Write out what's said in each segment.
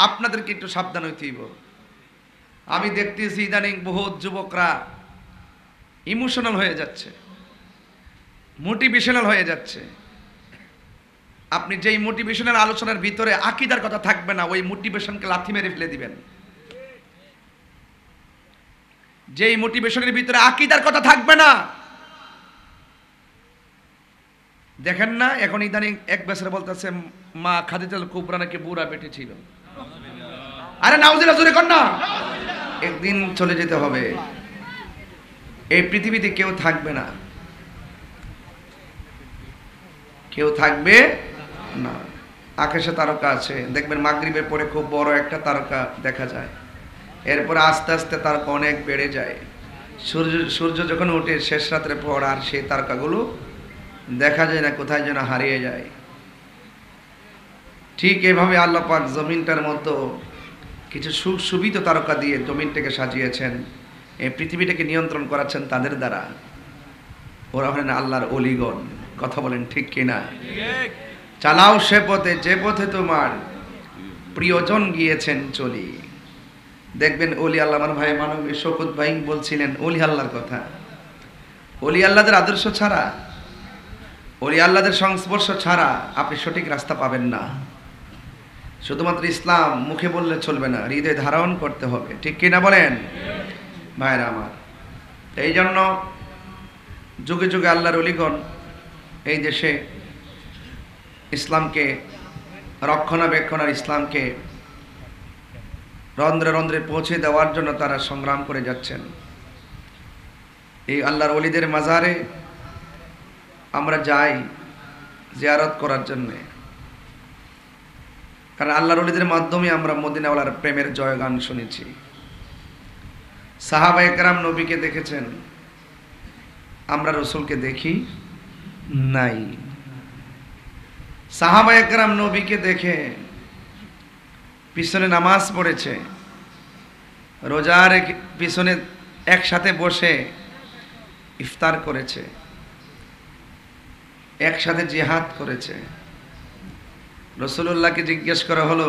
আপনাদেরকে একটু সাবধান হইতে হইব। আমি দেখতেছি ইদানিং বহুত যুবকরা ইমোশনাল হয়ে যাচ্ছে, মোটিভেশনাল হয়ে যাচ্ছে। আপনি যেই মোটিভেশনাল আলোচনার ভিতরে আকীদার কথা থাকবে না, ওই মোটিভেশনকে লাথি মেরে ফেলে দিবেন। যেই মোটিভেশনের ভিতরে আকীদার কথা থাকবে না, দেখেন না এখন ইদানিং এক বছরে বলতেছে মা খাদিজাতুল কুবরা নাকি বুড়া পেটে ছিল। আরে নাউজুবিল্লাহ, জোরে কর না। একদিন চলে যেতে হবে, এই পৃথিবীতে কেউ থাকবে না, কেউ থাকবে না। আকাশে তারকা আছে, দেখবেন মাগরিবের পরে খুব বড় একটা তারকা দেখা যায়, এরপরে আস্তে আস্তে তারকা অনেক বেড়ে যায়। সূর্য যখন ওঠে শেষ রাতের পর আর সেই তারকাগুলো দেখা যায় না, কোথায় যেন হারিয়ে যায়। ঠিক এভাবে আল্লাহ পাক জমিনটার মতো কিছু সুবিধ তারকা দিয়ে জমিনটাকে সাজিয়েছেন, এই পৃথিবীটাকে নিয়ন্ত্রণ করাচ্ছেন তাদের দ্বারা। ওরা হলেন আল্লাহর ওলিগণ। কথা বলেন ঠিক কিনা? চালাও সে পথে যে পথে তোমার প্রিয়জন গিয়েছেন চলি। দেখবেন ওলি আল্লাহ, আমার ভাই মানবী শকুত ভাই বলছিলেন ওলি আল্লাহর কথা। ওলি আল্লাহদের আদর্শ ছাড়া, ওলি আল্লাহদের সংস্পর্শ ছাড়া আপনি সঠিক রাস্তা পাবেন না। শুধুমাত্র ইসলাম মুখে বললে চলবে না, হৃদয় ধারণ করতে হবে। ঠিক কিনা বলেন ভাইরা আমার? এই জন্য যুগে যুগে আল্লাহর ওলিগণ এই দেশে ইসলামকে রক্ষণাবেক্ষণ আর ইসলামকে রন্ধ্রে রন্ধ্রে পৌঁছে দেওয়ার জন্য তারা সংগ্রাম করে যাচ্ছেন। এই আল্লাহর ওলিদের মাজারে আমরা যাই জিয়ারত করার জন্য, কারণ আল্লাহর ওলিদের মাধ্যমে আমরা মদিনাওয়ালার প্রেমের জয়গান শুনেছি। সাহাবায়ে কেরাম নবীকে দেখেছেন, আমরা রসুলকে দেখি নাই। সাহাবায়ে কেরাম নবীকে দেখে পিছনে নামাজ পড়েছে, রোজার পিছনে একসাথে বসে ইফতার করেছে, একসাথে জিহাদ করেছে। রাসূলুল্লাহকে জিজ্ঞেস করা হলো,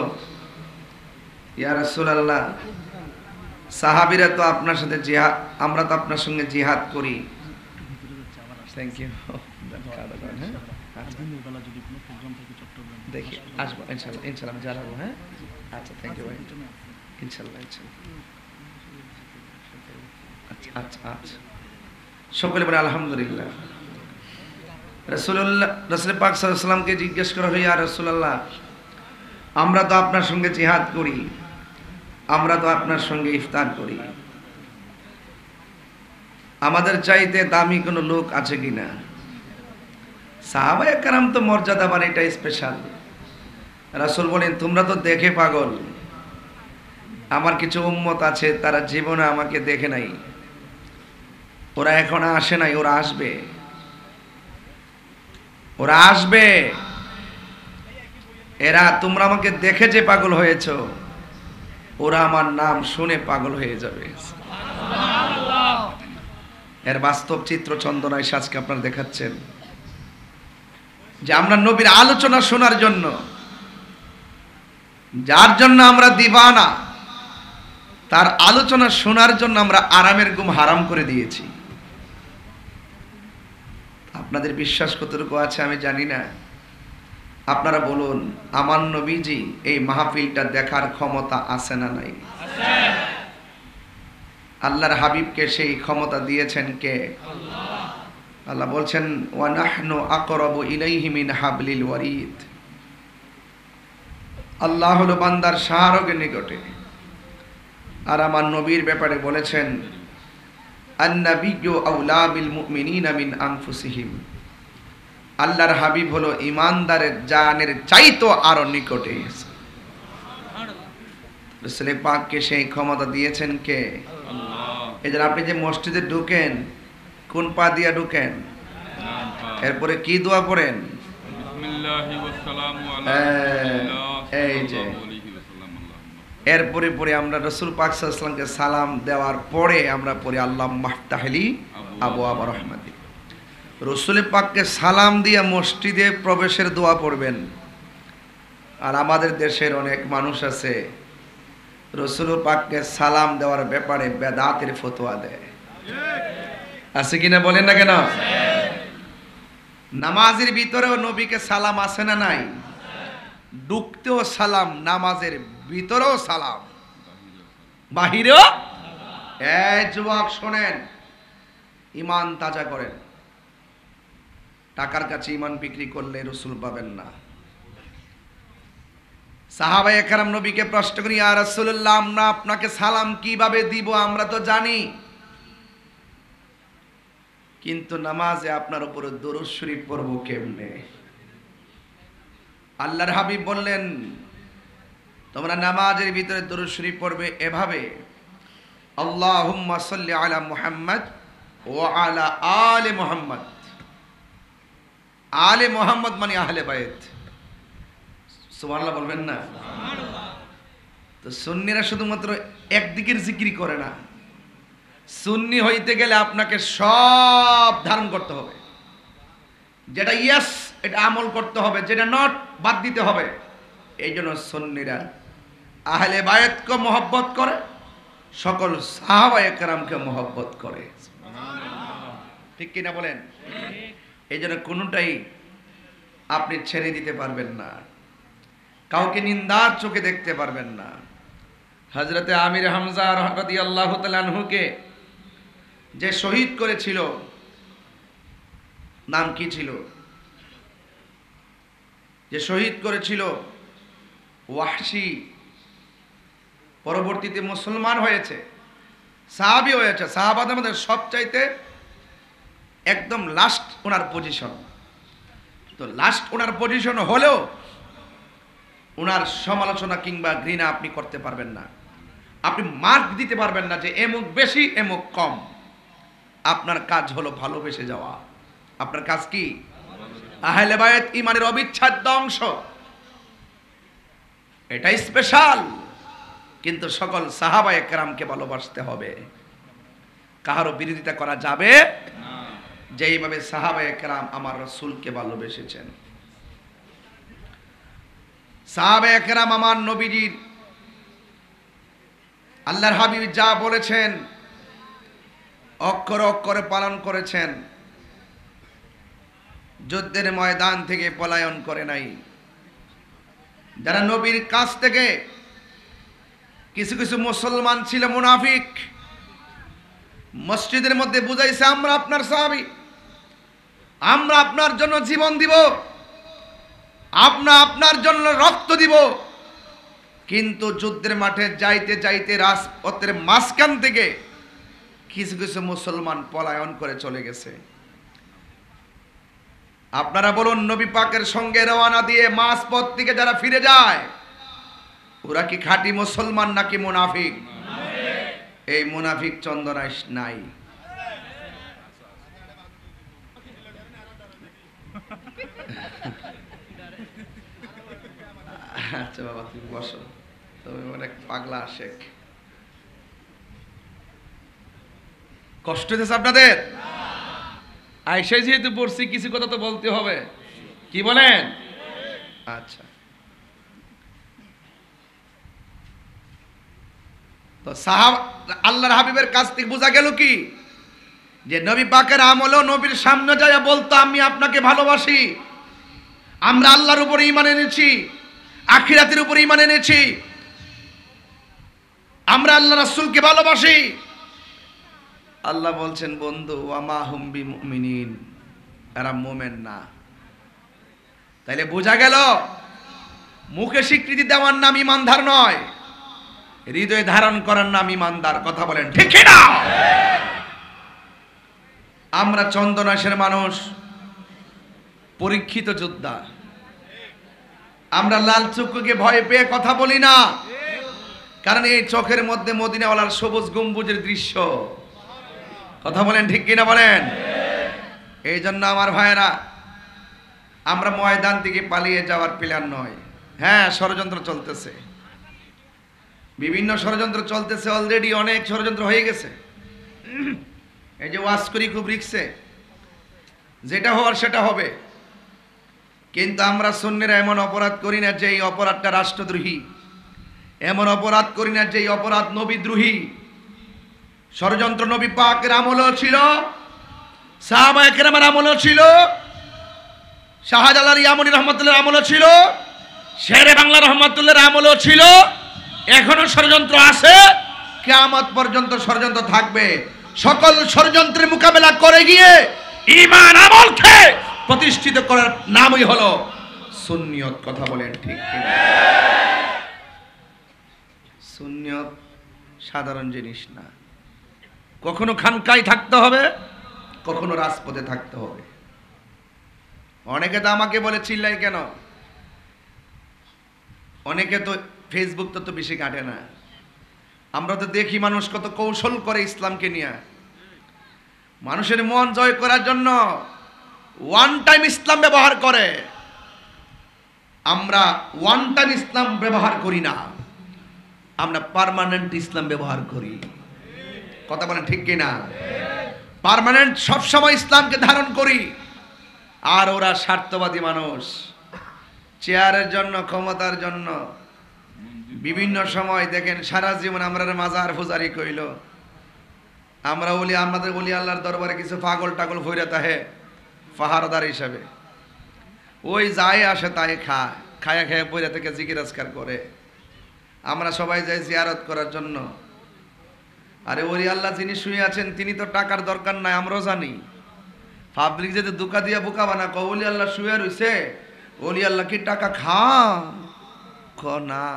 ইয়া রাসূলুল্লাহ, সাহাবীরা তো আপনার সাথে জিহাদ, আমরা তো আপনার সঙ্গে জিহাদ করি। Thank you. দেখি আসবো ইনশাআল্লাহ, ইনশাআল্লাহ আমি জানাবো। হ্যাঁ আচ্ছা, থ্যাংক ইউ ভাই, ইনশাআল্লাহ ইনশাআল্লাহ। আচ্ছা আচ্ছা আচ্ছা, সকলে বলে আলহামদুলিল্লাহ। রাসূল পাক সাল্লাল্লাহু আলাইহি ওয়াসাল্লামকে জিজ্ঞেস করা হয়, ইয়া রাসূলুল্লাহ, আমরা তো আপনার সঙ্গে জিহাদ করি, আমরা তো আপনার সঙ্গে ইফতার করি, আমাদের চাইতে দামি কোনো লোক আছে কিনা? সাহাবায়ে কেরাম তো মর্যাদাবান, এটা স্পেশাল। রাসূল বলেন, তোমরা তো দেখে পাগল, আমার কিছু উম্মত আছে তারা জীবনে আমাকে দেখে নাই, ওরা এখন আসে নাই, ওরা আসবে, ওরা আসবে। এরা, তোমরা আমাকে দেখে যে পাগল হয়েছো, ওরা আমার নাম শুনে পাগল হয়ে যাবে। এর বাস্তব চিত্র চন্দনায় আজকে আপনারা দেখাচ্ছেন যে আমরা নবীর আলোচনা শোনার জন্য, যার জন্য আমরা দিবানা, তার আলোচনা শোনার জন্য আমরা আরামের ঘুম হারাম করে দিয়েছি। আপনাদের বিশ্বাস কতটুকু আছে আমি জানি না। আপনারা বলুন, আমার নবীজি এই মাহফিলটা দেখার ক্ষমতা আছে না নাই? আল্লাহর হাবিবকে সেই ক্ষমতা দিয়েছেন কে? আল্লাহ বলছেন, ওয়া নাহনু আকরাবু ইলাইহি মিন হাবলিল ওয়ারিদ। আল্লাহ হলো বান্দার শাহরগের নিকটে। আর আমার নবীর ব্যাপারে বলেছেন, আন-নাবিয়্যু আউলা বিল মুমিনিনা মিন আনফুসিহিম। আল্লাহর হাবিব হলো ঈমানদারের জানের চাইতো আরো নিকটে। রাসূল পাককে সেই ক্ষমতা দিয়েছেন কে? আল্লাহ। এজন্য আপনি যে মসজিদে ঢোকেন, কোন পা দিয়া ঢোকেন? এরপরে কি দোয়া পড়েন? বিসমিল্লাহি ওয়া সালামু আলা রাসূলিল্লাহ। এই যে এরপরে পরে আমরা রাসূল পাক সাল্লাল্লাহু আলাইহি ওয়াসাল্লামকে সালাম দেওয়ার পরে আমরা পড়ি আল্লাহুম্মা ইফতাহলি আবওয়াব রাহমাতিক। রাসূল পাককে সালাম দিয়ে মসজিদে প্রবেশের দোয়া পড়বেন, আর আমাদের দেশের অনেক মানুষ আছে রসুল পাককে সালাম দেওয়ার ব্যাপারে বেদাতের ফতোয়া দেয়। আছে কিনা বলেন না কেন? নামাজের ভিতরেও নবীকে সালাম আছে না নাই? ঢুকতেও সালাম, নামাজের ভিতরেও সালাম, বাহিরেও। এই যুবক শোনেন, ইমান তাজা করেন। টাকার কাছে ইমান বিক্রি করলে রসুল পাবেন না। সাহাবায়ে কেরাম নবীকে প্রশ্ন করি, ইয়া রাসূলুল্লাহ, আমরা আপনাকে সালাম কিভাবে দিব? আমরা তো জানি, কিন্তু নামাজে আপনার উপরে দরুদ শরীফ পড়ব কেমনে? আল্লাহর হাবিব বললেন, তোমরা নামাজের ভিতরে দরুদ শরীফ পড়বে এভাবে, আল্লাহুম্মা সাল্লি আলা মুহাম্মদ ওয়া আলা আলি মুহাম্মদ। আলে মুহাম্মদ মানে আহলে বাইত। সুবহানাল্লাহ বলবেন না? তো সুন্নিরা শুধুমাত্র একদিকের জিকির করে না। সুন্নি হইতে গেলে আপনাকে সব ধারণ করতে হবে। যেটা ইয়েস এটা আমল করতে হবে, যেটা নট বাদ দিতে হবে। এই জন্য সুন্নিরা আহলে বায়তকে মহব্বত করে, সকল সাহাবায়ে কেরামকে মহব্বত করে। ঠিক কিনা বলেন? এই জন্য কোনোটাই আপনি ছেড়ে দিতে পারবেন না, কাউকে নিন্দার চোখে দেখতে পারবেন না। হযরতে আমির হামজা রাদিয়াল্লাহু তাআলা আনহুকে যে শহীদ করেছিল, নাম কি ছিল? যে শহীদ করেছিল ওয়াহশী, পরবর্তীতে মুসলমান হয়েছে, সাহাবী হয়েছে। সাহাবাদের মধ্যে সবচাইতে একদম লাস্ট ওনার পজিশন। তো লাস্ট ওনার পজিশন হলেও ওনার সমালোচনা কিংবা ঘৃণা আপনি করতে পারবেন না। আপনি মার্ক দিতে পারবেন না যে এমুক বেশি এমুক কম। আপনার কাজ হলো ভালোবেসে যাওয়া। আপনার কাজ কি? আহলে বায়ত ঈমানের অবিচ্ছেদ্য অংশ, এটাই স্পেশাল। কিন্তু সকল সাহাবায়ে কেরামকে ভালোবাসতে হবে, কাহারও বিরোধিতা করা যাবে না। যেইভাবে সাহাবায়ে কেরাম আমার রাসূলকে ভালোবেসেছেন, সাহাবায়ে কেরাম আমার নবীজির, আল্লাহর হাবিব যা বলেছেন অক্ষরে অক্ষরে পালন করেছেন। যুদ্ধের ময়দান থেকে পলায়ন করে নাই। যারা নবীর কাছ থেকে, কিছু কিছু মুসলমান ছিল মুনাফিক, মসজিদের মধ্যে বুঝাইছে আমরা আপনার সাহাবী, আমরা আপনার জন্য জীবন দিব, আপনার জন্য রক্ত দিব। কিন্তু যুদ্ধের মাঠে যাইতে যাইতে রাজপথের মাঝখান থেকে কিছু কিছু মুসলমান পলায়ন করে চলে গেছে। আপনারা বলুন, নবী পাকের সঙ্গে রওনা দিয়ে মাঝপথ থেকে যারা ফিরে যায়, ওরা কি খাঁটি মুসলমান নাকি মুনাফিক? এই মুনাফিক চন্দনাইশ নাই। আচ্ছা বাবা, তুমি বসো, তুমি অনেক পাগলা শেখ। কষ্ট হয়েছে আপনাদের? আইসা যেহেতু পড়ছি, কিছু কথা তো বলতে হবে, কি বলেন? আচ্ছা, তো আল্লাহর হাবিবের কাছ থেকে বোঝা গেল কি, যে নবী পাকের আমলও নবীর সামনে যায় বলতো আমি আপনাকে ভালোবাসি, আমরা আল্লাহর উপরে ঈমান এনেছি, আখিরাতের উপরে ঈমান এনেছি, আমরা আল্লাহ রাসূলকে ভালোবাসি। আল্লাহ বলছেন, বন্ধু ওয়ামা হুম বিমুমিনিন, এরা মুমিন না। তাইলে বোঝা গেল মুখে স্বীকৃতি দেওয়ার নাম ঈমানদার নয়, হৃদয়ে ধারণ করার নাম ঈমানদার। কথা বলেন ঠিক কি না? আমরা চন্দনাশের মানুষ, পরীক্ষিত যোদ্ধা। আমরা লাল চক্ষুকে ভয় পেয়ে কথা বলি না, কারণ এই চোখের মধ্যে মদিনাওয়ালার সবুজ গম্বুজের দৃশ্য। কথা বলেন ঠিক কিনা বলেন? এই জন্য আমার ভাইয়েরা, আমরা ময়দান থেকে পালিয়ে যাওয়ার প্ল্যান নয়। হ্যাঁ, ষড়যন্ত্র চলতেছে, বিভিন্ন ষড়যন্ত্র চলতেছে, অলরেডি অনেক ষড়যন্ত্র হয়ে গেছে। এই যে ওয়াজ করি খুব রিক্সে, যেটা হওয়ার সেটা হবে। কিন্তু আমরা সুন্নিরা এমন অপরাধ করি না যে এই অপরাধটা রাষ্ট্রদ্রোহী, এমন অপরাধ করি না যে এই অপরাধ নবীদ্রোহী। ষড়যন্ত্র নবী পাকের আমলও ছিল, সাহাবায়ে কেরামের আমলও ছিল, শাহজালাল ইয়ামানী রহমাতুল্লাহর আমলও ছিল, শেরে বাংলা রহমাতুল্লাহর আমলও ছিল, এখনো ষড়যন্ত্র আছে, কিয়ামত পর্যন্ত ষড়যন্ত্র থাকবে। সকল ষড়যন্ত্রের মোকাবেলা করে গিয়ে ঈমান আমলকে প্রতিষ্ঠিত করার নামই হলো সুন্নিয়ত। কথা বলেন ঠিক কিনা? সুন্নিয়ত সাধারণ জিনিস না। কখনো খানকায় থাকতে হবে, কখনো রাজপথে থাকতে হবে। অনেকে তো আমাকে বলে চিল্লাই কেন, অনেকে তো ফেসবুক তো বেশি কাটে না। আমরা তো দেখি মানুষ কত কৌশল করে ইসলামকে নিয়ে, মানুষের মন জয় করার জন্য ওয়ান টাইম ইসলাম ব্যবহার করে। আমরা ওয়ান টাইম ইসলাম ব্যবহার করি না, আমরা পার্মানেন্ট ইসলাম ব্যবহার করি। কথা বলেন ঠিক কিনা? পার্মানেন্ট সবসময় ইসলামকে ধারণ করি। আর ওরা স্বার্থবাদী মানুষ, চেয়ারের জন্য, ক্ষমতার জন্য বিভিন্ন সময় দেখেন সারা জীবন আমরা মাজার ফুজারি কইল, আমরা বলি আমাদের বলি আল্লাহর দরবারে কিছু পাগল টাগল ভইরা তাহে পাহারাদার হিসাবে, ওই যায় আসে তাই খায়, খায়া খেয়ে বইরা থেকে জিকির আজকার করে। আমরা সবাই যাই জিয়ারত করার জন্য। আরে ওলি আল্লাহ যিনি শুয়ে আছেন তিনি তো টাকার দরকার নাই, আমরাও জানি। পাবলিক যদি দুকা দিয়া বোকা বানা ক ওলি আল্লাহ শুয়ে রইছে, ওলি আল্লাহ কি টাকা খা ক না,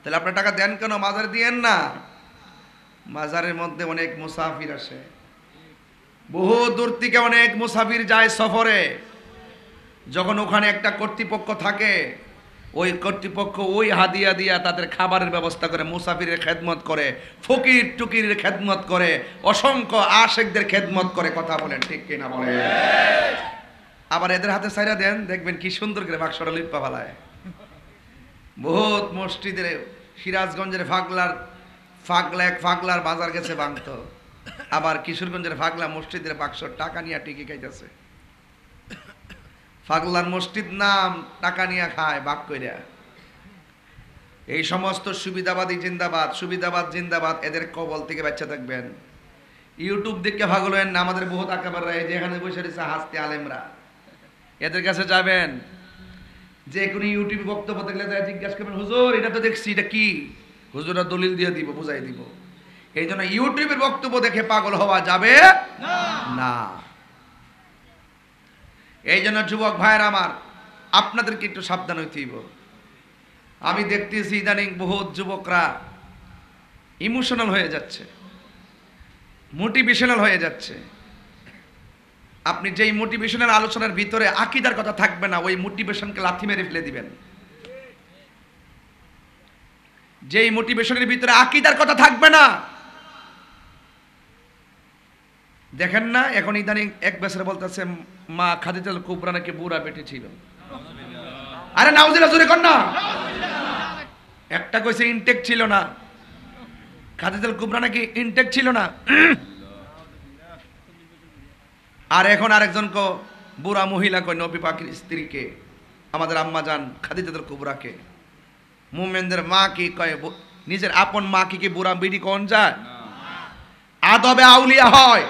তাহলে আপনার টাকা দেন কেন? মাজার দিয়েন না। মাজারের মধ্যে অনেক মুসাফির আসে, বহু দূর থেকে অনেক মুসাফির যায় সফরে। যখন ওখানে একটা কর্তৃপক্ষ থাকে, ওই কর্তৃপক্ষ ওই হাদিয়া দিয়া তাদের খাবারের ব্যবস্থা করে, মুসাফিরের খেদমত করে, ফকির টুকিরের খেদমত করে, অসংখ্য আশেকদের খেদমত করে। কথা বলেন ঠিক কিনা বলেন? আবার এদের হাতে ছাইরা দেন, দেখবেন কি সুন্দর করে বাক্সটা লিপ্পা ফালায়। বহুত মসজিদের সিরাজগঞ্জের ফাগলার বাজার গেছে ভাঙত, আবার কিশোরগঞ্জের ফাগলা মসজিদের বাক্স টাকা নিয়ে টিকে খাইতেছে। ফাগলার মসজিদ নাম, টাকা নিয়ে খায় বাক কইরা। এই সমস্ত সুবিধাবাদী জিন্দাবাদ, সুবিধাবাদ জিন্দাবাদ, এদের কবল থেকে বাচ্চা থাকবেন। ইউটিউব দেখে ভাগল না, আমাদের বহুত আকাবাররা এই যে এখানে বসে রয়েছে হাসতে আলেমরা, এদের কাছে যাবেন, যে কোনো ইউটিউবে বক্তব্য দেখলে জিজ্ঞাসা করবেন, হুজুর এটা তো দেখছি, এটা কি? হুজুরা দলিল দিয়ে দিব, বুঝাই দিব। এই জন্য ইউটিউবের বক্তব্য দেখে পাগল হওয়া যাবে না। এই জন্য যুবক ভাইয়ের আমার, আপনাদেরকে একটু সাবধান হইতে হইব। আমি দেখতেছি ইদানিং বহুত যুবকরা ইমোশনাল হয়ে যাচ্ছে, মোটিভেশনাল হয়ে যাচ্ছে। আপনি যেই মোটিভেশনাল আলোচনার ভিতরে আকীদার কথা থাকবে না, ওই মোটিভেশনকে লাথি মেরে ফেলে দিবেন। যেই মোটিভেশনের ভিতরে আকীদার কথা থাকবে না, দেখেন না এখন ইদানিং এক বেচারা বলতেছে মা খাদিজাতুল কুবরা নাকি বুড়া বেটি ছিল। আরে নাউজুবিল্লাহ, জোরে কর না। একটা কইছে ইনটেক ছিল না, খাদিজাতুল কুবরা নাকি ইনটেক ছিল না। আর এখন আরেকজন কো বুড়া মহিলা কয় নবী পাকের স্ত্রীকে, আমাদের আম্মা জান খাদিজাতুল কুবরাকে। মুমিনদের মা কি কয়? নিজের আপন মা কি বুড়া বিডি কোন যায়? আদবে আউলিয়া হয়।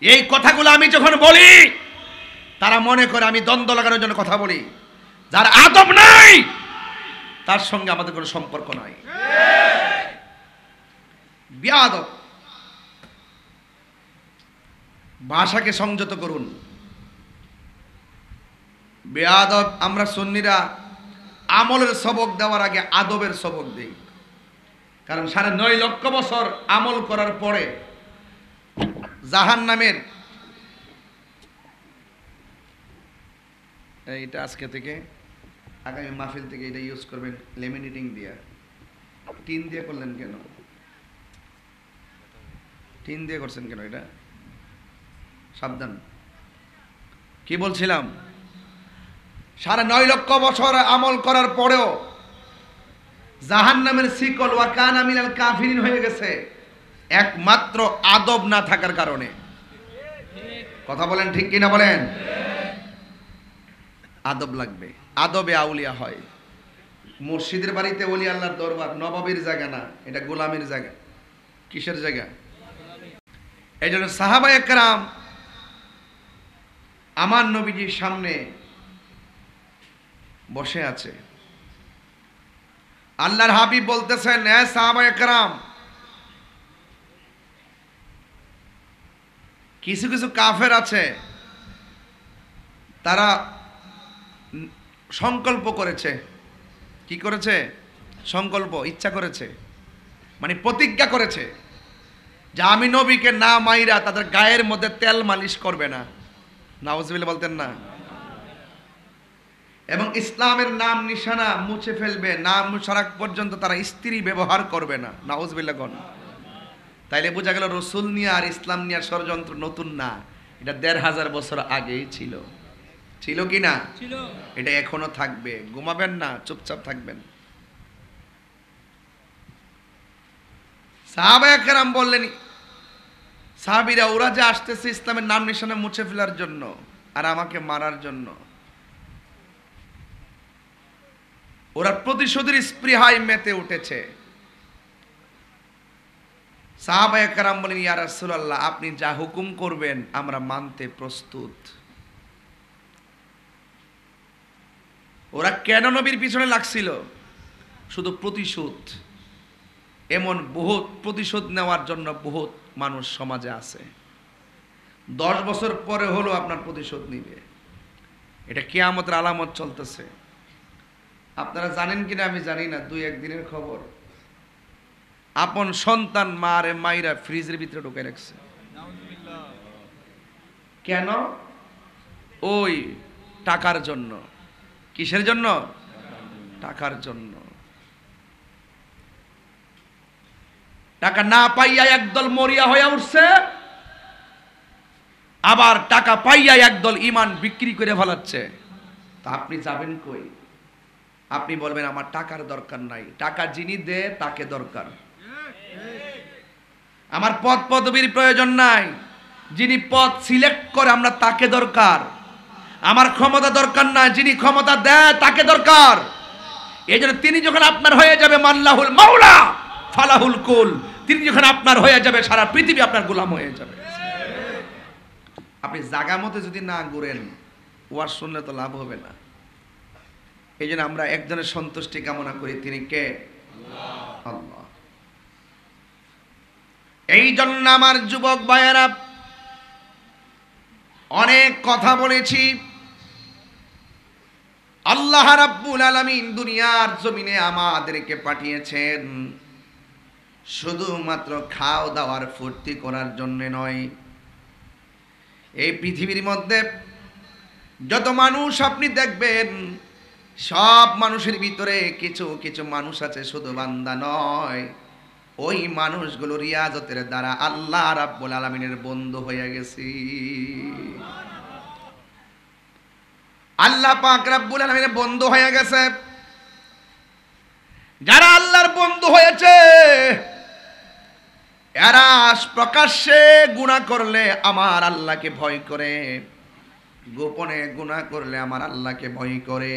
এই কথাগুলো আমি যখন বলি, তারা মনে করে আমি দ্বন্দ্ব লাগানোর জন্য কথা বলি। যার আদব নাই তার সঙ্গে আমাদের কোনো সম্পর্ক নাই। বেয়াদব। ভাষাকে সংযত করুন। বেয়াদব। আমরা সুন্নিরা আমলের সবক দেওয়ার আগে আদবের সবক দেই, কারণ 9.5 লক্ষ বছর আমল করার পরে জাহান্নামের, এইটা আজকে থেকে আগামী মাহফিল থেকে এটা ইউজ করবেন, লেমিনেটিং দিয়া। টিন দিয়ে করলেন কেন? টিন দিয়ে করছেন কেন? এটা সাবধান। কি বলছিলাম? 9.5 লক্ষ বছর আমল করার পরেও জাহান্নামের শিকল ওয়া কানা মিনাল কাফিরিন হয়ে গেছে একমাত্র আদব না থাকার কারণে। কথা বলেন ঠিক কিনা বলেন? আদব লাগবে, আদবে আউলিয়া হয়। মসজিদের বাড়িতে ওলি আল্লাহর দরবার, নবাবের জায়গা না, এটা গোলামের জায়গা। কিসের জায়গা? এই জন্য সাহাবায়ে কেরাম আমার নবীজির সামনে বসে আছে। আল্লাহর হাবিব বলতেছেন, এ সাহাবায়ে কেরাম, কিছু কিছু কাফের আছে, তারা সংকল্প করেছে। কি করেছে? সংকল্প, ইচ্ছা করেছে, মানে প্রতিজ্ঞা করেছে যে আমি নবীকে না মাইরা তাদের গায়ের মধ্যে তেল মালিশ করবে না। নাউজুবিল্লাহ বলতেন না? এবং ইসলামের নাম নিশানা মুছে ফেলবে, নাম মুছার পর্যন্ত তারা স্ত্রী ব্যবহার করবে না। নাউজুবিল্লাহ গণ। তাইলে বোঝা গেল রসুল নিয়ে আর ইসলাম নিয়ে ষড়যন্ত্র নতুন না, এটা ১৫০০ বছর আগেই ছিল। ছিল কি না? এটা এখনো থাকবে। ঘুমাবেন না, চুপচাপ থাকবেন। সাহাবায়ে কেরাম বললেন, সাহাবীরা ওরা যে আসতেছে ইসলামের নাম নিশানা মুছে ফেলার জন্য আর আমাকে মারার জন্য, ওরা প্রতিশোধের স্পৃহায় মেতে উঠেছে। সাহাবায়ে কেরাম বলেন, ইয়া রাসূলুল্লাহ, আপনি যা হুকুম করবেন আমরা মানতে প্রস্তুত। ওরা কেন নবীর পিছনে লাগছিল? শুধু প্রতিশোধ। এমন বহুত প্রতিশোধ নেওয়ার জন্য বহুত মানুষ সমাজে আছে। 10 বছর পরে হলো আপনার প্রতিশোধ নিবে। এটা কিয়ামতের আলামত চলতেছে। আপনারা জানেন কিনা আমি জানি না, 2-1 দিনের খবর, আপন সন্তান মারে মাইরা ফ্রিজের ভিতরে ঢুকে রাখছে। কেন? ওই টাকার জন্য। কিসের জন্য? টাকার জন্য। টাকা না পাইয়া একদল মরিয়া হয়ে উঠছে, আবার টাকা পাইয়া একদল ঈমান বিক্রি করে ফেলাচ্ছে। তা আপনি যাবেন কই? আপনি বলবেন আমার টাকার দরকার নাই, টাকা যিনি দেয় তাকে দরকার। আমার পদ পদবীর প্রয়োজন নাই, যিনি পদ সিলেক্ট করে আমরা তাকে দরকার। আমার ক্ষমতা দরকার না, যিনি ক্ষমতা দেয় তাকে দরকার। এই জন্য তিনি যখন আপনার হয়ে যাবে মাল্লাহুল মাওলা ফালাহুল কুল, তিনি যখন আপনার হয়ে যাবে সারা পৃথিবী আপনার গোলাম হয়ে যাবে। আপনি জায়গা মতো যদি না ঘুরেন, ওয়াজ শুনলে তো লাভ হবে না। এই জন্য আমরা একজনের সন্তুষ্টি কামনা করি, তিনি কে? আল্লাহ। এই জন্য আমার যুবক ভাইয়েরা, অনেক কথা বলেছি। আল্লাহ রাব্বুল আলামিন দুনিয়ার জমিনে আমাদেরকে পাঠিয়েছেন শুধুমাত্র খাও দাওয়ার ফুর্তি করার জন্য নয়। এই পৃথিবীর মধ্যে যত মানুষ আপনি দেখবেন, সব মানুষের ভিতরে কিছু কিছু মানুষ আছে শুধু বান্দা নয়, ওই মানুষগুলো রিয়াজতের দ্বারা আল্লাহ রাব্বুল আলামিনের বন্ধু হয়ে গেছে। আল্লাহ পাক রাব্বুল আলামিনের বন্ধু হয়ে গেছে। যারা আল্লাহর বন্ধু হয়েছে, এরা প্রকাশ্যে গুনাহ করলে আমার আল্লাহকে ভয় করে, গোপনে গুনাহ করলে আমার আল্লাহকে ভয় করে।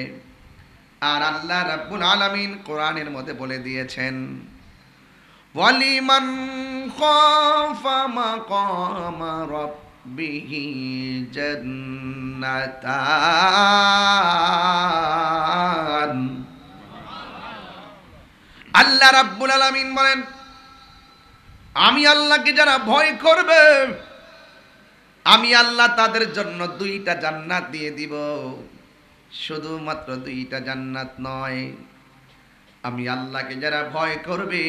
আর আল্লাহ রাব্বুল আলামিন কোরআনের মধ্যে বলে দিয়েছেন, ওয়ালিমান খাফা মাকামা রাব্বিহি জান্নাতান। আল্লাহ রাব্বুল আলামিন বলেন, আমি আল্লাহকে যারা ভয় করবে, আমি আল্লাহ তাদের জন্য 2টা জান্নাত দিয়ে দিব। শুধুমাত্র 2টা জান্নাত নয়, আমি আল্লাহকে যারা ভয় করবে,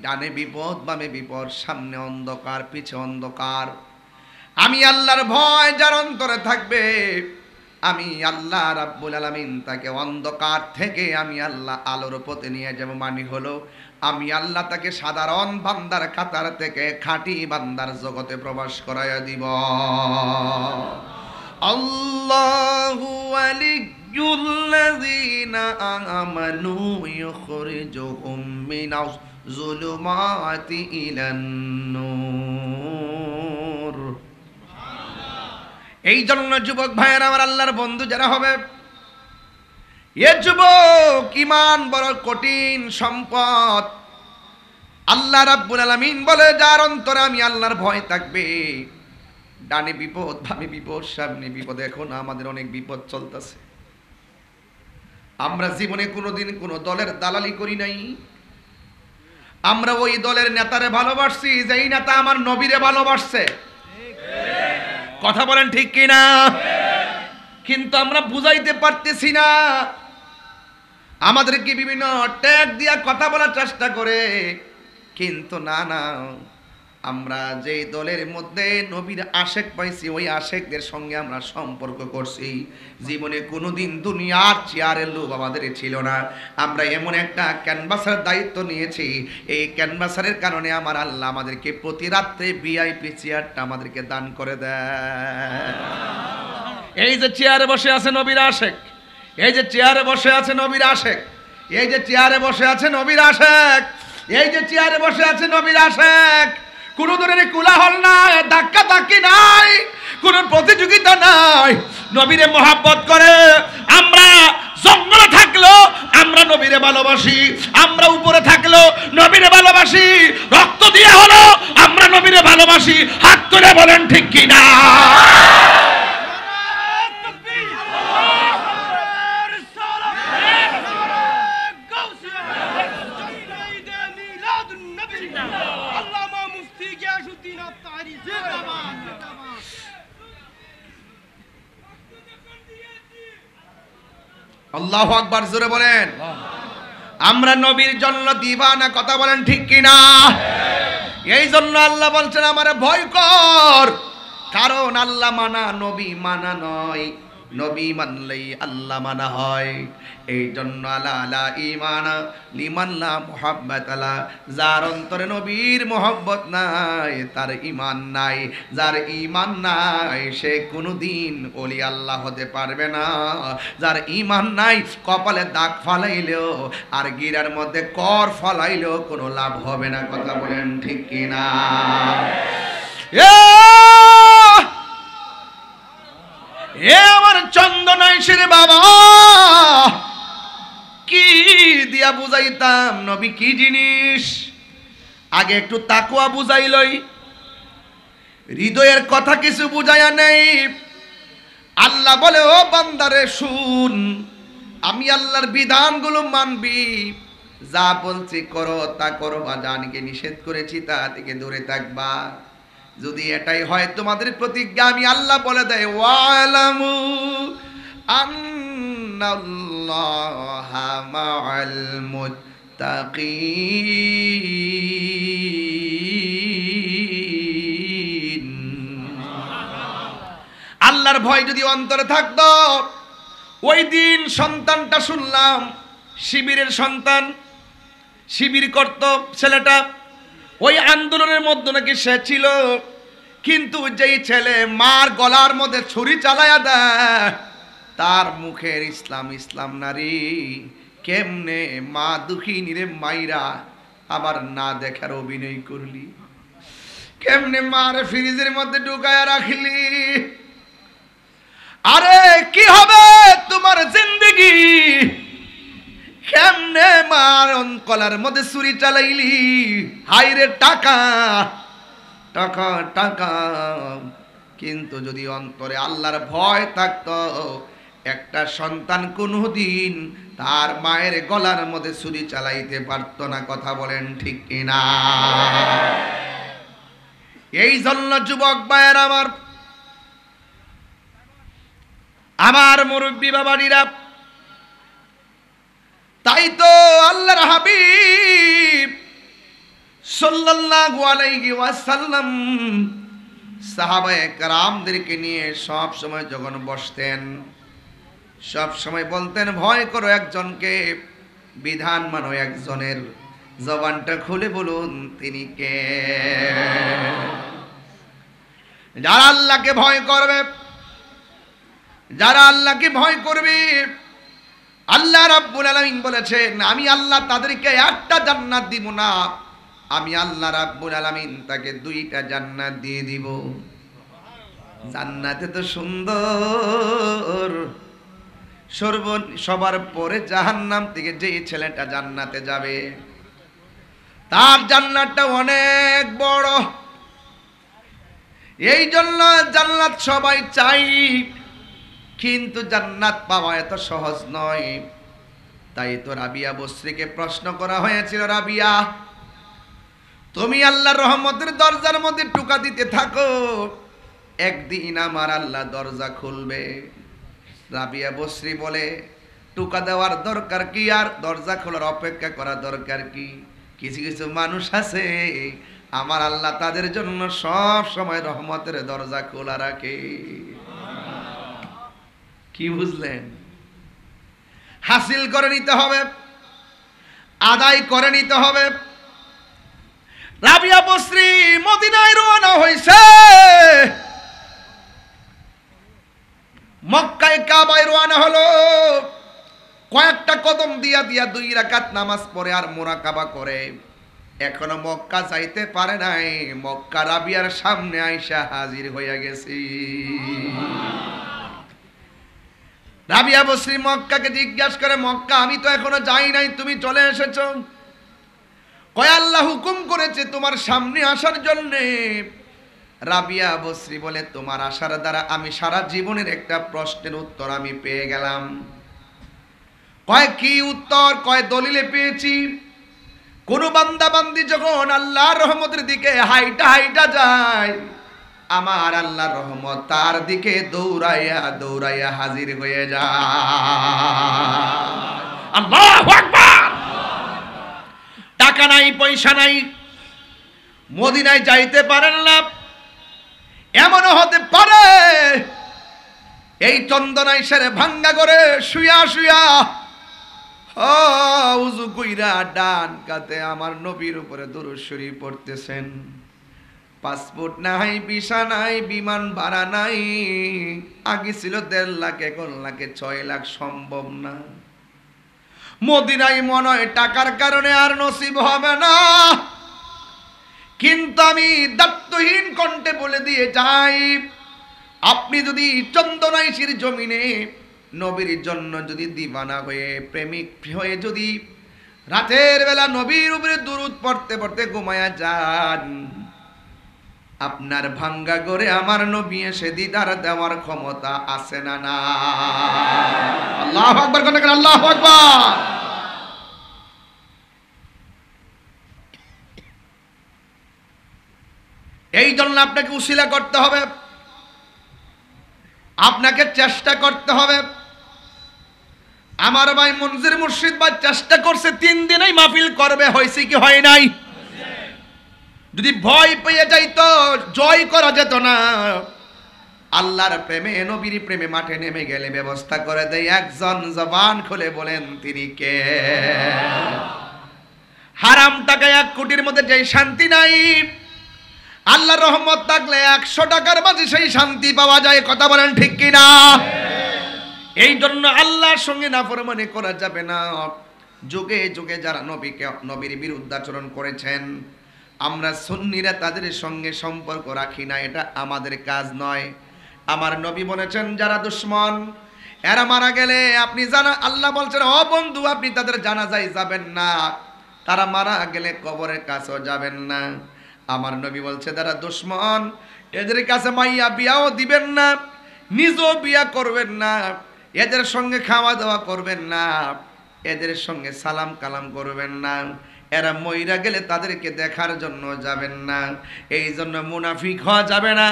ডানে বিপদ বামে বিপদ, সামনে অন্ধকার পিছে অন্ধকার, আমি আল্লাহর ভয় যার অন্তরে থাকবে, আমি আল্লাহ রাব্বুল আলামিন তাকে অন্ধকার থেকে আমি আল্লাহ আলোর পথে নিয়ে যাব। মানে হলো আমি আল্লাহ তাকে সাধারণ বান্দার কাতার থেকে খাঁটি বান্দার জগতে প্রবেশ করাইয়া দিব। আল্লাহু ওয়ালিয়্যুল্লাযীনা আমানু ইউখরিজুহুম মিনাজ যুলুমাতি ইলান নূর। এই জন্য যুবক ভাইয়েরা, আমার আল্লাহর বন্ধু যারা হবে, এ যুবক, ঈমান বড় কঠিন সম্পদ। আল্লাহ রাব্বুল আলামিন বলে, যার অন্তরে আমি আল্লাহর ভয় থাকবে, ডানে বিপদ বামে বিপদ সামনে বিপদ। এখন আমাদের অনেক বিপদ চলতেছে। আমরা জীবনে কোনোদিন কোনো দলের দালালি করি নাই। আমরা ওই দলের নেতারে ভালোবাসছি যেই নেতা আমার নবীরে ভালোবাসছে। কথা বলেন ঠিক কিনা? কিন্তু আমরা বুঝাইতে পারতেছি না। আমাদেরকে বিভিন্ন ট্যাগ দিয়া কথা বলার চেষ্টা করে, কিন্তু না না, আমরা যেই দলের মধ্যে নবীর আশেক পাইছি ওই আশেকদের সঙ্গে আমরা সম্পর্ক করছি। জীবনে কোনোদিন দুনিয়ার চেয়ারের লোভ আমাদের ছিল না। আমরা এমন একটা ক্যানভাসের দায়িত্ব নিয়েছি, এই ক্যানভাসের কারণে আমার আল্লাহ আমাদেরকে প্রতি রাত্রে ভিআইপি চেয়ারটা আমাদেরকে দান করে দেয়। এই যে চেয়ারে বসে আছে নবীর আশেক, এই যে চেয়ারে বসে আছে নবীর আশেক, এই যে চেয়ারে বসে আছে নবীর আশেক, এই যে চেয়ারে বসে আছে নবীর আশেক। কোন ধরনের কোলাহল নাই, ধাক্কা ধাক্কি নাই, কোন প্রতিযোগিতা নাই। নবীরে মহাব্বত করে। আমরা জঙ্গলে থাকলো আমরা নবীরে ভালোবাসি, আমরা উপরে থাকলো নবীরে ভালোবাসি, রক্ত দিয়ে হলো আমরা নবীরে ভালোবাসি। হাত তুলে বলেন ঠিক কিনা? আল্লাহু আকবার, জোরে বলেন। আমরা নবীর জন্য দিবানা। কথা বলেন ঠিক কিনা? এই জন্য আল্লাহ বলছেন আমারে ভয় কর, কারণ আল্লাহ মানা নবী মানা নয়, নবী মানলেই আল্লাহ মানা হয়। এই জন্য আলা আলা ঈমানা লিমান লা মুহাব্বাত আলা, যার অন্তরে নবীর মুহাব্বত নাই তার ঈমান নাই। যার ঈমান নাই সে কোনোদিন ওলি আল্লাহ হতে পারবে না। যার ঈমান নাই কপালে দাগ ফালাইলেও আর গিরার মধ্যে কর ফালাইলেও কোনো লাভ হবে না। কথা বলেন ঠিক কিনা? এ আমার চন্দনাইশের বাবা, কি দিয়া বুঝাইতাম নবী কি জিনিস? আগে একটু তাকওয়া বুঝাইলই, হৃদয়ের কথা কিছু বুঝাইয়া নেই। আল্লাহ বলে, ও বান্দারে শুন, আমি আল্লাহর বিধানগুলো মানবি, যা বলছি করো তা করবা, জানকে নিষেধ করেছি তা থেকে দূরে থাকবা। যদি এটাই হয় তোমাদের প্রতিজ্ঞা, আমি আল্লাহ বলে দেয়, ওয়ালামু আন্নাল্লাহা মাআল মুত্তাকিন। আল্লাহর ভয় যদি অন্তরে থাকতো, ওই দিন সন্তানটা শুনলাম শিবিরের সন্তান, শিবির করত ছেলেটা, ওই আন্দোলনের মধ্যে নাকি সে ছিল, কিন্তু যেই ছেলে মার গলার মধ্যে ছুরি চালায়া দেয়, তার মুখের ইসলাম ইসলাম নারী, কেমনে মা দুঃখিনী রে মাইরা আবার না দেখার অভিনয় করলি, কেমনে মার ফ্রিজের মধ্যে ঢুকায়া রাখলি। আরে কি হবে তোমার জিন্দেগি? কেমনে মার কলার মধ্যে ছুরি চালাইলি? হাইরে টাকা টাকা টাকা। কিন্তু যদি অন্তরে আল্লাহর ভয় থাকতো, একটা সন্তান কোনদিন তার মায়ের গলার মধ্যে ছুরি চালাইতে পারত না। কথা বলেন ঠিক কিনা? এই জন্য যুবক ভাইয়ের আমার মুরব্বী বাবাজিরা, তাই তো আল্লাহর হাবিব সাল্লাল্লাহু আলাইহি ওয়াসাল্লাম সাহাবায়ে কেরামদেরকে নিয়ে সব সময় যখন বসতেন, সব সময় বলতেন, ভয় করো একজনকে, বিধান মানো একজনের। জবানটা খুলে বলুন তিনি কে? যারা আল্লাহকে ভয় করবে, যারা আল্লাহকে ভয় করবে, আল্লাহ রাব্বুল আলামিন বলেছেন, আমি আল্লাহ তাদেরকে একটা জান্নাত দিব না, আমি আল্লাহ রাব্বুল আলামিন তাকে দুইটা জান্নাত দিয়ে দিব। জান্নাতে তো সুন্দর সবার পরে জাহান্নাম থেকে যে ছেলেটা জান্নাতে যাবে তার জান্নাতটা অনেক বড়। এই জন্য জান্নাত সবাই চাই, কিন্তু জান্নাত পাওয়া এত সহজ নয়। তাই তো রাবিয়া বসরিকে প্রশ্ন করা হয়েছিল, রাবিয়া তুমি আল্লাহর রহমতের দরজার মধ্যে টোকা দিতে থাকো, একদিন আমার আল্লাহ দরজা খুলবে। রাবিয়া বসরি বলে, টোকা দেওয়ার দরকার কি, আর দরজা খোলার অপেক্ষা করা দরকার কি? কিছু কিছু মানুষ আছে আমার আল্লাহ তাদের জন্য সব সময় রহমতের দরজা খোলা রাখে। কি বুঝলেন? হাসিল করে নিতে হবে, আদায় করে নিতে হবে। রাবিয়া বসরি মদিনায় রওনা হইছে, মক্কায় কাবায় রওনা হলো। কয়েকটা কদম দিয়া দিয়া 2 রাকাত নামাজ পড়ে আর মুরাকাবা করে। এখনো মক্কা যাইতে পারে নাই, মক্কা রাবিয়ার সামনে আইসা হাজির হইয়া গেছি। রাবিয়া বসরি মক্কাকে জিজ্ঞাসা করে, মক্কা আমি তো এখনো যাই নাই, তুমি চলে এসেছো। কয় আল্লাহ হুকুম করেছে তোমার সামনে আসার জন্য। রাবিয়া বসরি বলে, তোমার আসার দ্বারা আমি সারা জীবনের একটা প্রশ্নের উত্তর আমি পেয়ে গেলাম। কয় কি উত্তর? কয় দলিলে পেয়েছি, কোন বান্দা বান্দি যখন আল্লাহর রহমতের দিকে হাইটা হাইটা যায়, আমার আল্লাহর রহমত তার দিকে দৌড়াইয়া দৌড়াইয়া হাজির হয়ে যায়। আল্লাহু আকবার। টাকা নাই, পয়সা নাই, মদিনায় যাইতে পারেন না। এমনও হতে পারে এই চন্দনাই সেরে ভাঙ্গা করে শুয়া শুয়া উযু কইরা ডান কাতে আমার নবীর উপরে দরুদ শরীফ পড়তেছেন। পাসপোর্ট নাই, ভিসা নাই, বিমান ভাড়া নাই। আগে ছিল 1.5 লাখ, এখন লাগে 6 লাখ, সম্ভব না। মদিনায় মনে হয় টাকার কারণে আর নসিব হবে না, কিন্তু আমি দায়িত্বহীন কণ্ঠে বলে দিয়ে যাই, আপনি যদি চন্দনাইশির জমিনে নবীর জন্য যদি দিবানা হয়ে প্রেমিক হয়ে যদি রাতের বেলা নবীর উপরে দুরূদ পড়তে পড়তে ঘুমায়া যান, আপনার ভাঙ্গা করে আমার নবী এসে দিদার দেওয়ার ক্ষমতা আছে না? না। আল্লাহু আকবার, আল্লাহু আকবার। এই জন্য আপনাকে উসিলা করতে হবে, আপনাকে চেষ্টা করতে হবে। আমার ভাই মনজির মুর্শিদ ভাই চেষ্টা করছে 3 দিনেই মাহফিল করবে, হয়েছে কি হয় নাই? যদি ভয় পেয়ে যাইতো জয় করা যেত না। আল্লাহর প্রেমে নবীর প্রেমে মাঠে নেমে গেলে ব্যবস্থা করে দেয় একজন, জবান খুলে বলেন তিনি কে? হারাম টাকা 1 কোটির মধ্যে যেই শান্তি নাই, আল্লাহর রহমত থাকলে 100 টাকার মাঝে সেই শান্তি পাওয়া যায়। কথা বলেন ঠিক কিনা? এই জন্য আল্লাহর সঙ্গে নাফরমানি করা যাবে না। যুগে যুগে যারা নবীর বিরুদ্ধাচরণ করেছেন, আমরা সুন্নিরা তাদের সঙ্গে সম্পর্ক রাখি না, এটা আমাদের কাজ নয়। আমার নবী বলেছেন যারা দুশমন এরা মারা গেলে আপনি জানা, আল্লাহ বলছেন ও বন্ধু আপনি তাদের জানাজায় যাবেন না, তারা মারা গেলে কবরের কাছেও যাবেন না। আমার নবী বলছে যারা দুশমন এদের কাছে মাইয়া বিয়াও দিবেন না, নিজেও বিয়া করবেন না, এদের সঙ্গে খাওয়া দাওয়া করবেন না, এদের সঙ্গে সালাম কালাম করবেন না, এরা মইরা গেলে তাদেরকে দেখার জন্য যাবেন না। এই জন্য মুনাফিক হওয়া যাবে না,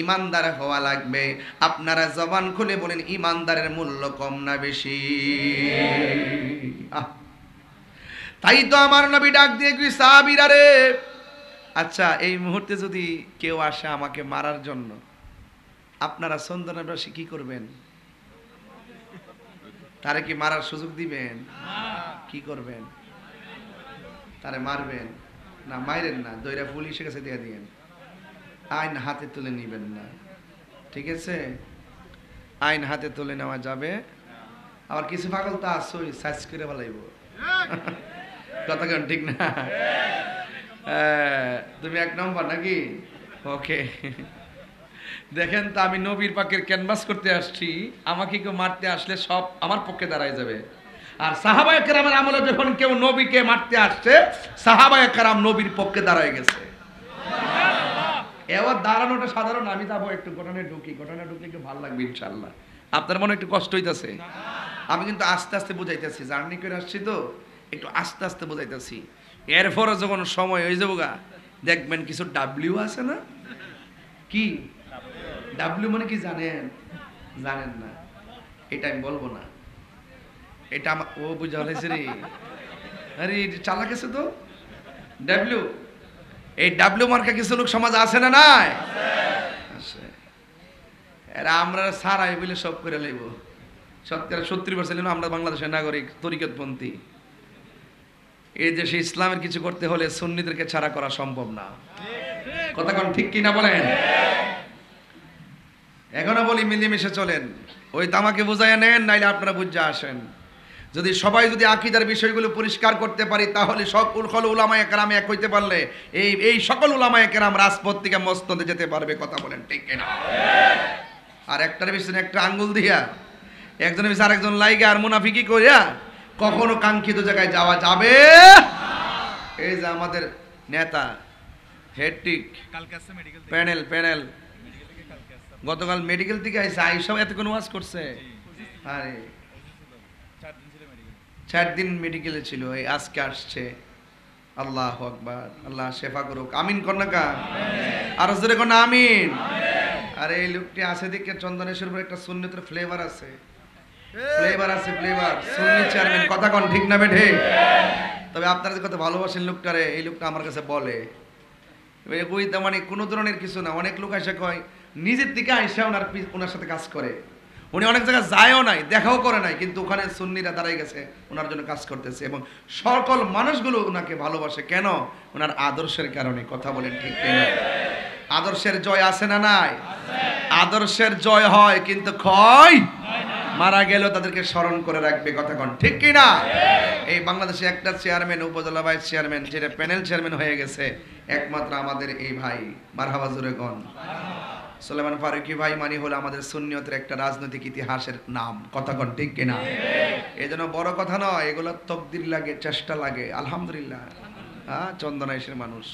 ইমানদার হওয়া লাগবে। আপনারা জবান খুলে বলেন ইমানদারের মূল্য কম না বেশি? তাই তো আমার নবী ডাক দিয়ে কি সাহাবীরা রে, আচ্ছা এই মুহূর্তে যদি কেউ আসে আমাকে মারার জন্য, আপনারা চন্দনাবাসী কি করবেন? তারে কি মারার সুযোগ দিবেন? কি করবেন? তারে মারবেন না? মাইরেন না, দইরা পুলিশের কাছে দিয়ে দিয়েন, আইন হাতে তুলে নিবেন না। ঠিক আছে? আইন হাতে তুলে নেওয়া যাবে। আবার কিছু পাগল তো আসই সাইজ করে ফেলাইব। কথা কেন ঠিক না? তুমি 1 নম্বর নাকি? ওকে। দেখেন তো, আমি নবীর পাকের ক্যানভাস করতে আসছি, আমাকে কেউ মারতে আসলে সব আমার পক্ষে দাঁড়ায় যাবে। আর সাহাবায়ে কেরামের আমলে যখন কেউ নবীকে মারতে আসছে, সাহাবায়ে কেরাম নবীর পক্ষে দাঁড়ায় গেছে। এবার দাঁড়ানোটা সাধারণ, আমি যাবো একটু ঘটনায় ঢুকি একটু ভালো লাগবে ইনশাল্লাহ। আপনার মনে একটু কষ্ট হইতেছে, আমি কিন্তু আস্তে আস্তে বুঝাইতেছি, জার্নি করে আসছি তো একটু আস্তে আস্তে বুঝাইতেছি। এরপরে যখন সময় হয়ে যাবো গা, দেখবেন কিছু ডাব্লিউ আছে না, কি ডাব্লিউ মানে কি জানেন? জানেন না, এটা আমি বলবো না, এটা আমার ও বুঝা হয়েছে রে, আরে চালাক আছে তো ডাব্লিউ। এই ডাব্লিউ মার্কা কিছু লোক সমাজ আছে না নাই? আছে। এরা আমরা সারাই বলে সব করে লইব, শতকরা 70% আমরা বাংলাদেশের নাগরিক তরিকতপন্থী। এই দেশে ইসলামের কিছু করতে হলে সুন্নিদেরকে ছাড়া করা সম্ভব না। কথা কোন ঠিক কিনা বলেন? এখনো বলি মিলেমিশে চলেন, ওই তামাকে বুঝাইয়া নেন, নাইলে আপনারা বুঝা আসেন। যদি সবাই যদি আকীদার বিষয়গুলো পরিষ্কার করতে পারি, তাহলে সকল উলামায়ে কেরাম এক হইতে পারলে এই সকল উলামায়ে কেরাম রাজপথ থেকে মসনদে যেতে পারবে। কথা বলেন ঠিক কিনা? আর একটার পিছনে একটা আঙ্গুল দিয়া একজনের পিছনে আরেকজন লাইগা আর মুনাফিকি করিয়া কখনো কাঙ্ক্ষিত জায়গায় যাওয়া যাবে। এই যে আমাদের নেতা হেডটিক প্যানেল গতকাল মেডিকেল থেকে আইসা আইসব এত কোনো ওয়াজ করছে। আরে 4 দিন মেডিকেলে ছিল, এই আজকে আসছে। আল্লাহু আকবার, আল্লাহ শেফা করুক। আমিন কন্যা, আর জোরে কোন আমিন। আর এই লোকটি আছে দেখে চন্দনেশ্বর উপর একটা সুন্নতের ফ্লেভার আছে, ফ্লেভার সুন্নি চেয়ারম্যান। কথা কোন ঠিক না বেঠে? তবে আপনারা কত ভালোবাসেন লোকটারে, এই লোকটা আমার কাছে বলে ওই মানে কোনো ধরনের কিছু না। অনেক লোক এসে কয় নিজের দিকে আইসা ওনার সাথে কাজ করে, উনি অনেক জায়গায় যায়ও নাই, দেখাও করে নাই, কিন্তু ওখানে সুন্নিরা দাঁড়াই গেছে ওনার জন্য কাজ করতেছে, এবং সকল মানুষগুলো ওনাকে ভালোবাসে। কেন? ওনার আদর্শের কারণে। কথা বলেন ঠিক কিনা? আদর্শের জয় আছে না নাই? আদর্শের জয় হয়, কিন্তু ক্ষয় মারা গেলেও তাদেরকে স্মরণ করে রাখবে। কথা কোন ঠিক কিনা? এই বাংলাদেশে একটা চেয়ারম্যান, উপজেলা ভাইস চেয়ারম্যান, যেটা প্যানেল চেয়ারম্যান হয়ে গেছে একমাত্র আমাদের এই ভাই। মারহাবা জোরে কোন। সুলাইমান ফারুকী ভাই মানে হলো আমাদের সুন্নিয়তের একটা রাজনৈতিক ইতিহাসের নাম। কথা কোন ঠিক কিনা? এই জন্য বড় কথা নয়, এগুলো তকদির লাগে, চেষ্টা লাগে। আলহামদুলিল্লাহ, হ্যাঁ, চন্দনাইশের মানুষ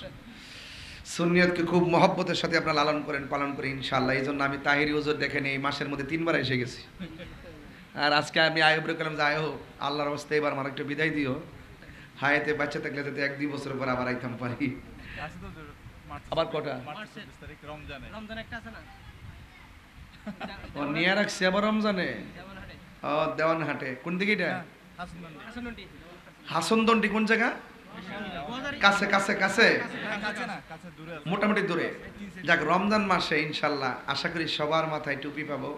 সুন্নিয়তকে খুব মহব্বতের সাথে আপনারা লালন করেন, পালন করেন ইনশাআল্লাহ। এই জন্য আমি তাহিরি হুজুর দেখেন এই মাসের মধ্যে 3 বার এসে গেছি। আর আজকে আমি আয়ুবরে কালাম যাই হোক, আল্লাহর অবস্থা এবার আমার একটু বিদায় দিও। হায়াতে বাচ্চা থাকলে যাতে 1-2 বছর পর আবার আইতাম পারি। আবার কটা রমজানে একটা আছে না, ও নিয়ে রাখছে আবার রমজানে। ও দেওয়ানহাটে। কোন দিকে এটা? হাসনদন্ডি। কোন জায়গা? কাছে কাছে কাছে মোটামুটি দূরে। যাক, রমজান মাসে ইনশাল্লাহ আশা করি সবার মাথায় টুপি পাবো,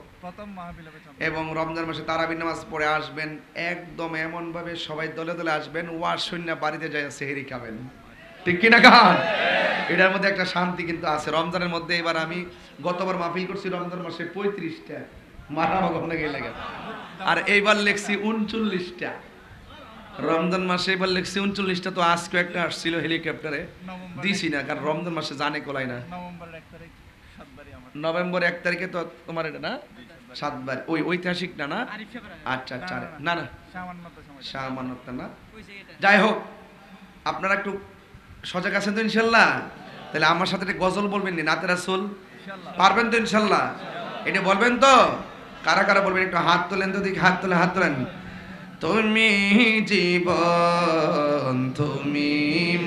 এবং রমজান মাসে তারাবি নামাজ পড়ে আসবেন। একদম এমন ভাবে সবাই দলে দলে আসবেন, ওয়াজ শুনে বাড়িতে যায় সেহরি খাবেন। ঠিক কিনা গান? এটার মধ্যে একটা শান্তি কিন্তু আছে রমজানের মধ্যে। এবার আমি গতবার মাহফিল করছি রমজান মাসে 35টা, মারাবা কখনো গেলে গেল। আর এইবার লেখছি 39টা। রমজান মাসে এবার লেখছি 39টা। তো আজকে একটা আসছিল হেলিকপ্টারে, দিছি না, কারণ রমজান মাসে জানে কোলাই না। নভেম্বর 1 তারিখে তো তোমার এটা না 7 বার, ওই ঐতিহাসিক না? না, আচ্ছা আচ্ছা, না না সামান্যতা না। যাই হোক, আপনারা একটু সজাগ আছেন তো ইনশাল্লাহ? তাহলে আমার সাথে একটা গজল বলবেন নি, নাতে রাসূল পারবেন তো ইনশাল্লাহ? এটা বলবেন তো? কারা কারা বলবেন একটু হাত তোলেন তো দেখি, হাত তোলেন। তুমি জীবন, তুমি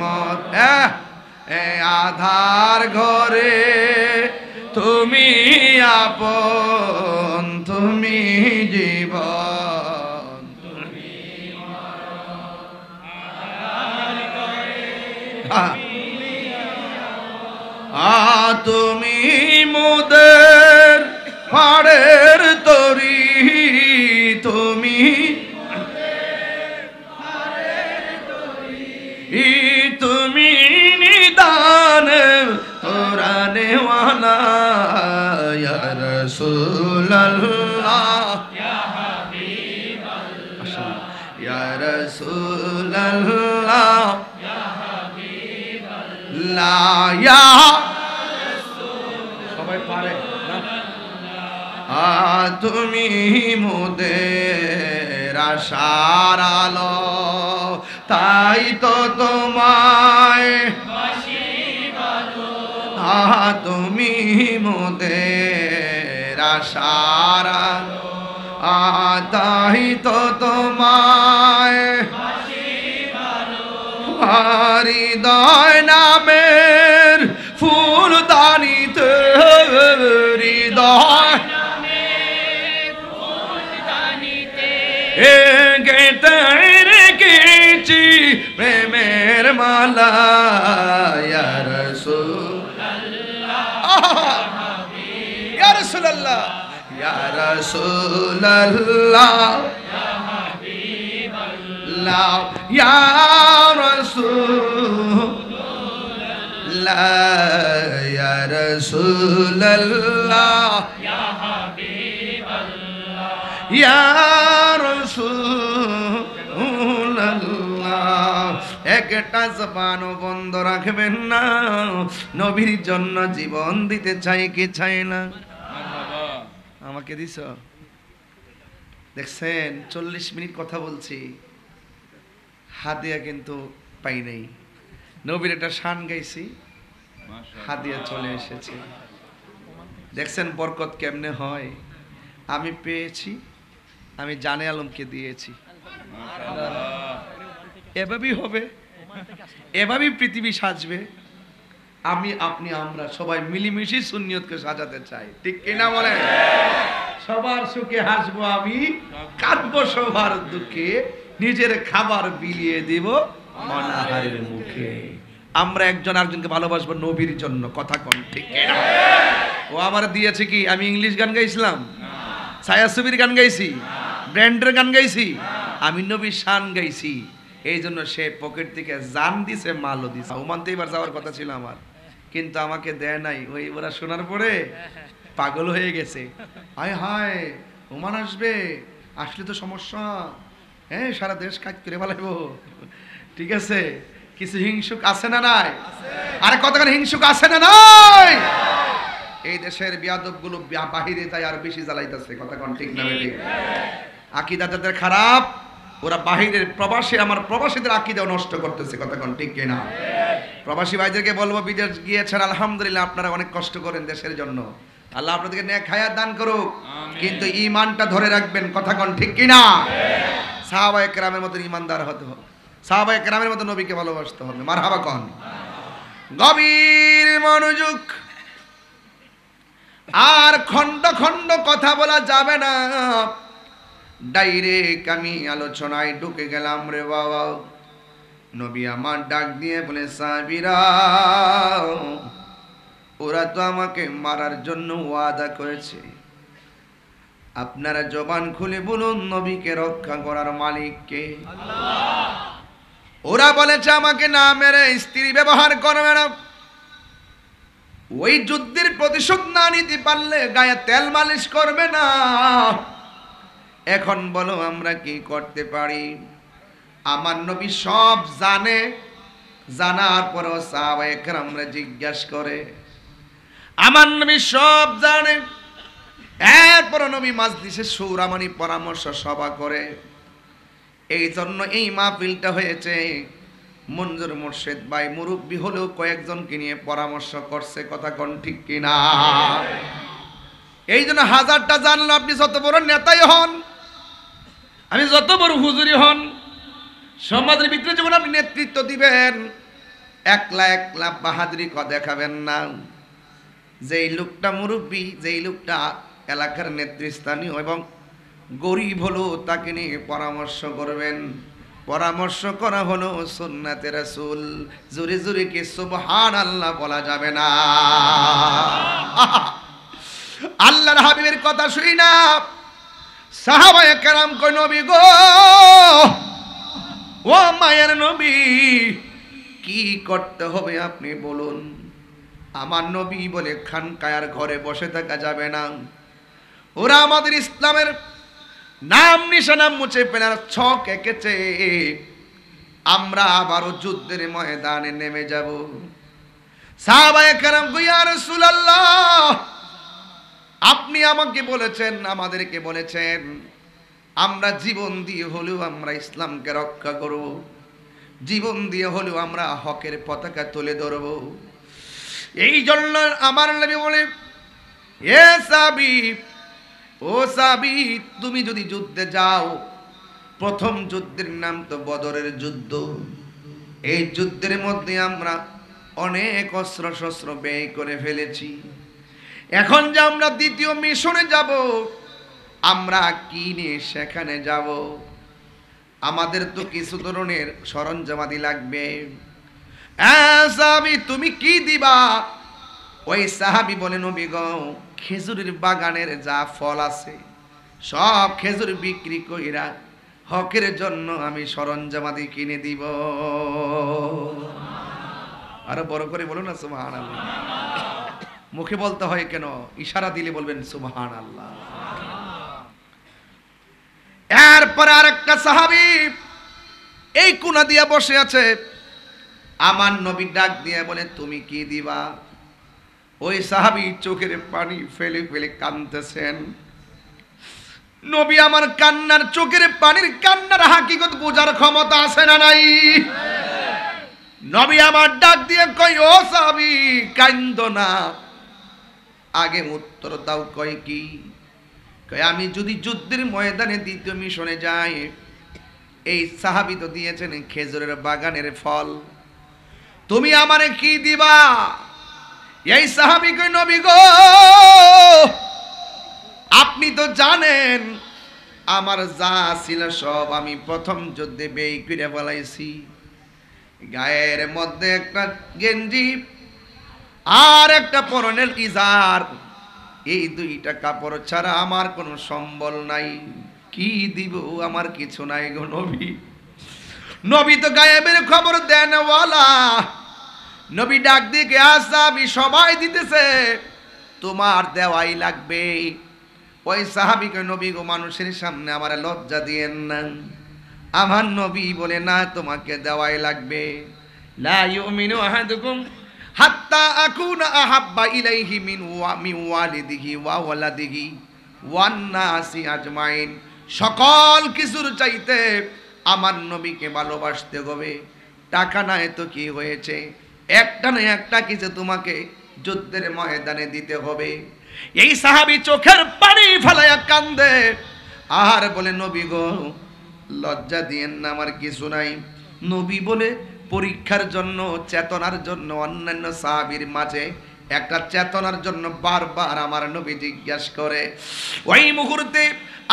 মত, আধার ঘরে তুমি আপন, তুমি জীবন, তুমি তুমি মোদের পাড়ের তরি, তুমি তুমি নিদান কোরআনে ওয়ালা, ইয়া রাসূলুল্লাহ ইয়া হাবিবাল্লাহ, ইয়া রাসূলুল্লাহ ইয়া হাবিবাল্লাহ, ইয়া রাসূল। সবাই পারে না? তুমি মোদের আশার আলো, তাই তো তোমায় তুমি মোদের আশার আলো, তাই তো তোমায় হৃদয় নামের ফুলদানিতে, হৃদয় গেতে রেখেছি প্রেমের মালা, ইয়া রাসূলুল্লাহ ইয়া রাসূলুল্লাহ ইয়া রাসূলুল্লাহ ইয়া রাসূলুল্লাহ ইয়া রাসূলুল্লাহ ইয়া হাবিবাল্লাহ ইয়া রাসূলুল্লাহ। একটা জবানও বন্ধ রাখবেন না, নবীর জন্য জীবন দিতে চাই কি চাই না? আমাকে দিছ? দেখছেন 40 মিনিট কথা বলছি, হাদিয়া কিন্তু পাই নাই। নবীর একটা শান গাইছি, হাদিয়া চলে এসেছে। দেখছেন বরকত কেমনে হয়? আমি পেয়েছি, আমি জানে আলমকে দিয়েছি। এভাবেই হবে, এভাবেই পৃথিবী সাজবে। আমি আপনি আমরা সবাই মিলেমিশে সুন্নিয়তকে সাজাতে চাই, ঠিক কিনা বলেন? সবার সুখে হাসবো আমি, কাঁদবো সবার দুঃখে, নিজের খাবার বিলিয়ে দিব অনাহারের মুখে। আমরা একজন আরেকজনকে ভালোবাসবো নবীর জন্য, কথা কোন ঠিক কিনা? ও আমার দিয়েছে কি? আমি ইংলিশ গান গাইছিলাম, ছায়াছবির গান গাইছি, ব্র্যান্ডের গান গাইছি, আমি নবীর শান গাইছি। এই জন্য সে পকেট থেকে জান দিছে, মালও দিছে। ওমানতে এবার যাওয়ার কথা ছিল আমার, কিন্তু আমাকে দেয় নাই। ওই ওরা শোনার পরে পাগল হয়ে গেছে। হায় হায়, ওমান আসবে, আসলে তো সমস্যা, হ্যাঁ সারা দেশ কাজ করে ফেলাইবো। ঠিক আছে, কিছু হিংসুক আছে না নাই? আরে কতক্ষণ হিংসুক আছে না নাই? এই দেশের বিয়াদব গুলো বাহিরে যায় আর বেশি জ্বালাইতেছে, কথা কোন ঠিক না? ঠিক। আকীদা তাদের খারাপ, ওরা বাহিরের প্রবাসী, আমার প্রবাসীদের আকীদাও নষ্ট করতেছে, কথা কোন ঠিক কিনা? প্রবাসী ভাইদেরকে বলবো, বিদেশ গিয়েছেন আলহামদুলিল্লাহ, আপনারা অনেক কষ্ট করেন দেশের জন্য, আল্লাহ আপনাদেরকে নেক হায়াত দান করুক, কিন্তু ঈমানটা ধরে রাখবেন, কথা কোন ঠিক কিনা? সাহাবায়ে কেরামের মতো ঈমানদার হতে হবে, সাহাবায়ে কেরামের মতো নবীকে ভালোবাসতে হবে। মারহাবা কোন? গভীর মনোযোগ, আর খন্ড খন্ড কথা বলা যাবে না। ডাইরেক্ট আমি আলোচনায় ঢুকে গেলাম রে বাবা। নবী আমার ডাক দিয়ে বলে, সাহাবীরা ওরা তো আমাকে মারার জন্য ওয়াদা করেছে, আপনারা জবান খুলে বলুন নবীকে রক্ষা করার মালিক কে? আল্লাহ। ওরা বলেছে আমাকে না মেরে স্ত্রী ব্যবহার করবে না, ওই যুদ্ধের প্রতিশোধ না নিতে পারলে গায়ে তেল মালিশ করবে না। এখন বলো আমরা কি করতে পারি? আমার নবী সব জানে, জানার পরও সাহাবায়ে কেরামরা জিজ্ঞাসা করে, আমার নবী সব জানে, এরপর নবী মাজলিসে সূরামানি পরামর্শ সভা করে। এই জন্য এই মাহফিলটা হয়েছে। মঞ্জুর মুর্শিদ ভাই মুরব্বী হলেও কয়েকজনকে নিয়ে পরামর্শ করছে, কথা কোন ঠিক কিনা? এই জন্য হাজারটা জানলো, আপনি যত বড় নেতাই হন, আমি যত বড় হুজুরি হন, সমাজের ভিতরে যখন আপনি নেতৃত্ব দিবেন, একলা একলা বাহাদুরি দেখাবেন না। যেই লোকটা মুরব্বী, যেই লোকটা এলাকার নেতৃস্থানীয় এবং গরিব হলো, তাকে নিয়ে পরামর্শ করবেন। পরামর্শ করা হলো সুন্নাতে রাসূল। জোরে জোরে কি সুবহানাল্লাহ বলা যাবে না? আল্লাহর হাবিবের কথা শুই না সাহাবায়ে কেরাম কই, নবী গো, ও মায়ের নবী, কি করতে হবে আপনি বলুন। আমার নবী বলে, খানকায়ার ঘরে বসে থাকা যাবে না। ওরা আমাদের ইসলামের নাম নিশানা মুছে ফেলার ছক এঁকেছে। আমরা আবারও যুদ্ধের ময়দানে নেমে যাব। সাহাবায়ে কেরাম কই, ইয়া রাসূলুল্লাহ, আপনি আমাকে বলেছেন, আমাদেরকে বলেছেন, আমরা জীবন দিয়ে হলেও আমরা ইসলামকে রক্ষা করব, জীবন দিয়ে হলেও আমরা হকের পতাকা তুলে ধরব। এই জন্য আমার নবী বলে, এ সাহাবী, ও সাহাবী, তুমি যদি যুদ্ধে যাও, প্রথম যুদ্ধের নাম তো বদরের যুদ্ধ। এই যুদ্ধের মধ্যে আমরা অনেক অস্ত্র শস্ত্র ব্যয় করে ফেলেছি। এখন যে আমরা দ্বিতীয় মিশনে যাব, আমরা কি নিয়ে সেখানে যাব? আমাদের তো কিছু ধরনের সরঞ্জামাদি লাগবে। সাহাবী, তুমি কি দিবা? ওই সাহাবী বলে, নবী গো, খেজুরের বাগানের যা ফল আছে সব খেজুর বিক্রি কইরা হকের জন্য আমি সরঞ্জামাদি কিনে দিব। আরো বড় করে বলুন না সুবহানাল্লাহ। মুখে বলতে হয় কেন, ইশারা দিলে বলবেন সুবহানাল্লাহ। এরপর আরেকটা সাহাবী এই কোণা দিয়া বসে আছে। আমার নবী ডাক দিয়ে বলে, তুমি কি দিবা? ওই সাহাবী চোখের পানি ফেলে ফেলে কাঁদতেছেন। নবী আমার কান্নার, চোখের পানির কান্নার হাকিকত বোঝার ক্ষমতা আছে না নাই? নবী আমার ডাক দিয়ে কই, ও সাহাবী, কান্দো না, আগে উত্তর দাও। কয় কি? কয়, আমি যদি যুদ্ধের ময়দানে দ্বিতীয় মিশনে যাই, এই সাহাবী তো দিয়েছেন খেজুরের বাগানের ফল, তুমি আমারে কি দিবা? এই সাহাবী কই, নবী গো, আপনি তো জানেন আমার যা ছিল সব আমি প্রথম যুদ্ধে ব্যয় করে ফেলাইছি। গায়ের মধ্যে একটা গেঞ্জি আর একটা পরনের ইজার, এই দুইটা কাপড় ছাড়া আমার কোনো সম্বল নাই। কি দিব? আমার কিছু নাই গো নবী। নবী তো গায়েবের খবর দেনওয়ালা। নবী ডাক দিকে, সাহাবী সবাই দিতেছে, তোমার দেওয়াই লাগবে। ওই সাহাবীকে, নবী গো, মানুষের সামনে আমার লজ্জা দিয়েন না। আমার নবী বলে, না, তোমাকে দেওয়াই লাগবে। লা ইউমিনু আহাদুকুম হাত্তা আকুনা আহাব্বা ইলাইহি মিন ওয়ালিদিহি ওয়া ওয়ালাদিহি ওয়ান নাসি আজমাইন। সকল কিছুর চাইতে আমার নবীকে ভালোবাসতে হবে। টাকা নাই তো কি হয়েছে, একটা না একটা কিছু তোমাকে যুদ্ধের ময়দানে দিতে হবে। এই সাহাবী চোখের পানি ফেলায়া কান্দে আর বলে, নবী গো, লজ্জা দিয়েন না, আমার কিছু নাই। নবী বলে পরীক্ষার জন্য, চেতনার জন্য অন্যান্য সাহাবীর মাঝে একটা চেতনার জন্য বারবার আমার নবী জিজ্ঞাসা করে। ওই মুহূর্তে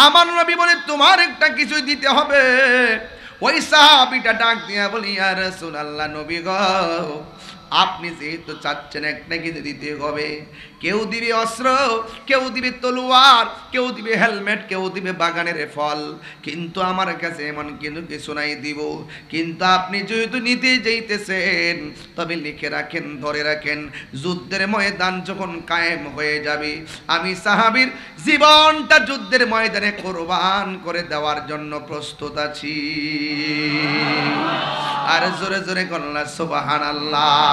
আমার নবী বলে, তোমার একটা কিছু দিতে হবে। ওই সাহাবীটা ডাক দিয়া বলি, ইয়া রাসূলুল্লাহ, নবী গো, আপনি যেহেতু চাচ্ছেন একটা কিছু দিতে হবে, কেউ দিবে অস্ত্র, কেউ দিবে তলোয়ার, কেউ দিবে হেলমেট, কেউ দিবে বাগানের ফল, কিন্তু আমার কাছে এমন কিন্তু কিছু নাই দিব। কিন্তু আপনি যেহেতু নিতে যাইতেছেন, তবে লিখে রাখেন, ধরে রাখেন, যুদ্ধের ময়দান যখন কায়েম হয়ে যাবে, আমি সাহাবীর জীবনটা যুদ্ধের ময়দানে কোরবান করে দেওয়ার জন্য প্রস্তুত আছি। আর জোরে জোরে কন্যা সুবহানাল্লাহ।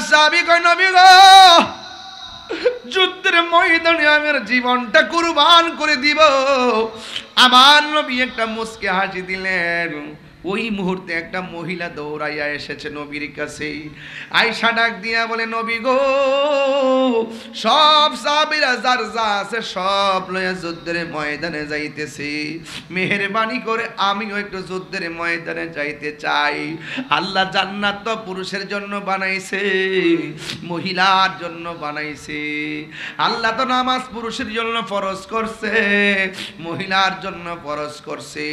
সাহাবী কয়, নবী গো, যুদ্ধের ময়দানে আমার জীবনটা কুরবান করে দিব। আমার নবী একটা মুচকি হাসি দিলেন। ওই মুহূর্তে একটা মহিলা দৌড়াইয়া এসেছে নবীর কাছে। আয়েশা ডাক দিয়া বলে, নবী গো, সব সাহাবীরা যার যা আছে সব লইয়া যুদ্ধের ময়দানে যাইতেছে, মেহেরবানি করে আমিও একটু যুদ্ধের ময়দানে যাইতে চাই। আল্লাহ জান্নাত তো পুরুষের জন্য বানাইছে, মহিলার জন্য বানাইছে। আল্লাহ তো নামাজ পুরুষের জন্য ফরজ করছে, মহিলার জন্য ফরজ করছে।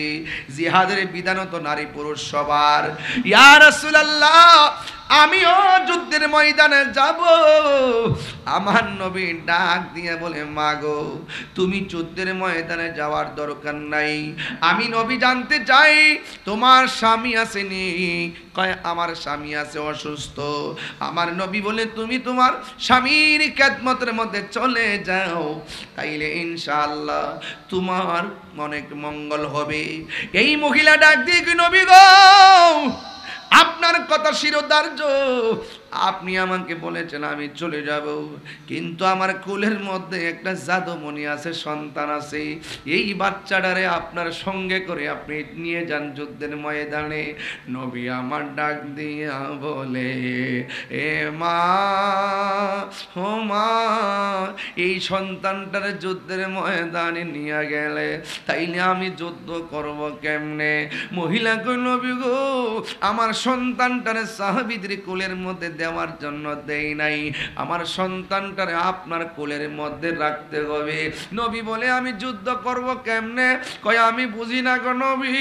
জিহাদের বিধানও তো নারী পুরুষ সবার। ইয়া রাসূলুল্লাহ, আমিও যুদ্ধের ময়দানে যাব। আমার নবী ডাক দিয়ে বলে, মা গো, তুমি যুদ্ধের ময়দানে যাওয়ার দরকার নাই। আমি নবী জানতে চাই তোমার স্বামী আসেনি? কয়, আমার স্বামী আছে, অসুস্থ। আমার নবী বলে, তুমি তোমার স্বামীর খেদমতের মধ্যে চলে যাও, তাইলে ইনশাআল্লাহ তোমার অনেক মঙ্গল হবে। এই মহিলা ডাক দিয়ে, কি নবী গো, আপনার কথা শিরোধার্য। আপনি আমাকে বলেছেন আমি চলে যাব, কিন্তু আমার কোলের মধ্যে একটা জাদুমণি আছে, সন্তান আছে। এই বাচ্চাটারে আপনার সঙ্গে করে আপনি নিয়ে যান যুদ্ধের ময়দানে। নবী আমার ডাক দিয়া বলে, এ মা, ও মা, এই সন্তানটার যুদ্ধের ময়দানে নিয়ে গেলে তাইলে আমি যুদ্ধ করব কেমনে? মহিলা কই, নবী গো, আমার সন্তানটারে সাহাবীদের কোলের মধ্যে দেওয়ার জন্য দেই নাই, আমার সন্তানটারে আপনার কোলের মধ্যে রাখতে হবে। নবী বলে, আমি যুদ্ধ করব কেমনে? কয়, আমি বুঝি না গো নবী,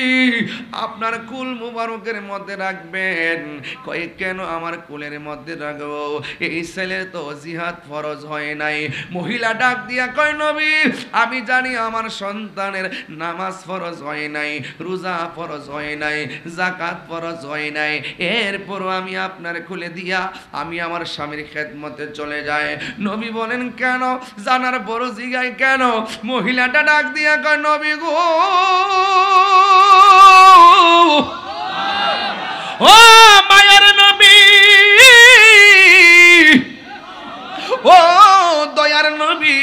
আপনার কুল মুবারকের মধ্যে রাখবেন। কয়, কেন আমার কোলের মধ্যে রাখবো? এই ছেলের তো জিহাদ ফরজ হয় নাই। মহিলা ডাক দিয়া কয়, নবী, আমি জানি আমার সন্তানের নামাজ ফরজ হয় নাই, রোজা ফরজ হয় নাই, যাকাত ফরজ হয় নাই, এরপরও আমি আপনার খুলে দিয়া আমি আমার স্বামীর খেদমতে চলে যায়। নবী বলেন, কেন? জানার বড় জিগায় কেন? মহিলাটা ডাক দিয়া কয়, নবী গো, ও মায়ার নবী, ও দয়ার নবী,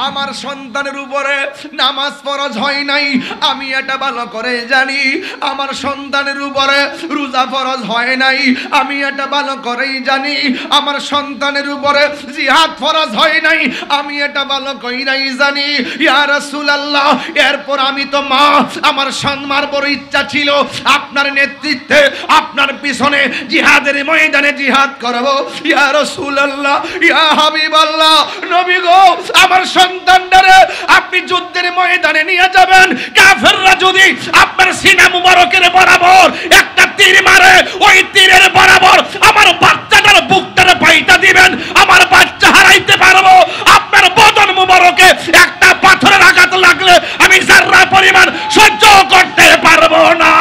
আমার সন্তানের উপরে নামাজ ফরজ হয় নাই, আমি এটা ভালো করে জানি। আমার সন্তানের উপরে রোজা ফরজ হয় নাই, আমি এটা ভালো করেই জানি। আমার সন্তানের উপরে জিহাদ ফরজ হয় নাই, আমি এটা ভালো করেই জানি। ইয়া রাসূলুল্লাহ, এরপর আমি তো মা, আমার সম্মার বড় ইচ্ছা ছিল আপনার নেতৃত্বে আপনার পিছনে জিহাদের ময়দানে জিহাদ করব। ইয়া রাসূলুল্লাহ, ইয়া হাবিবাল্লাহ, নবী গো, আমার সন্তানটারে আপনি যুদ্ধের ময়দানে নিয়ে যাবেন। কাফেররা যদি আপনার সিনা মুবারকের বরাবর একটা তীর মারে, ওই তীরের বরাবর আমার বাচ্চাটার বুকটারে পাইটা দিবেন, আমার বাচ্চা হারাইতে পারবো। আপনার বদন মুবারকে একটা পাথরের আঘাত লাগলে আমি যারা পরিমাণ সহ্য করতে পারবো না।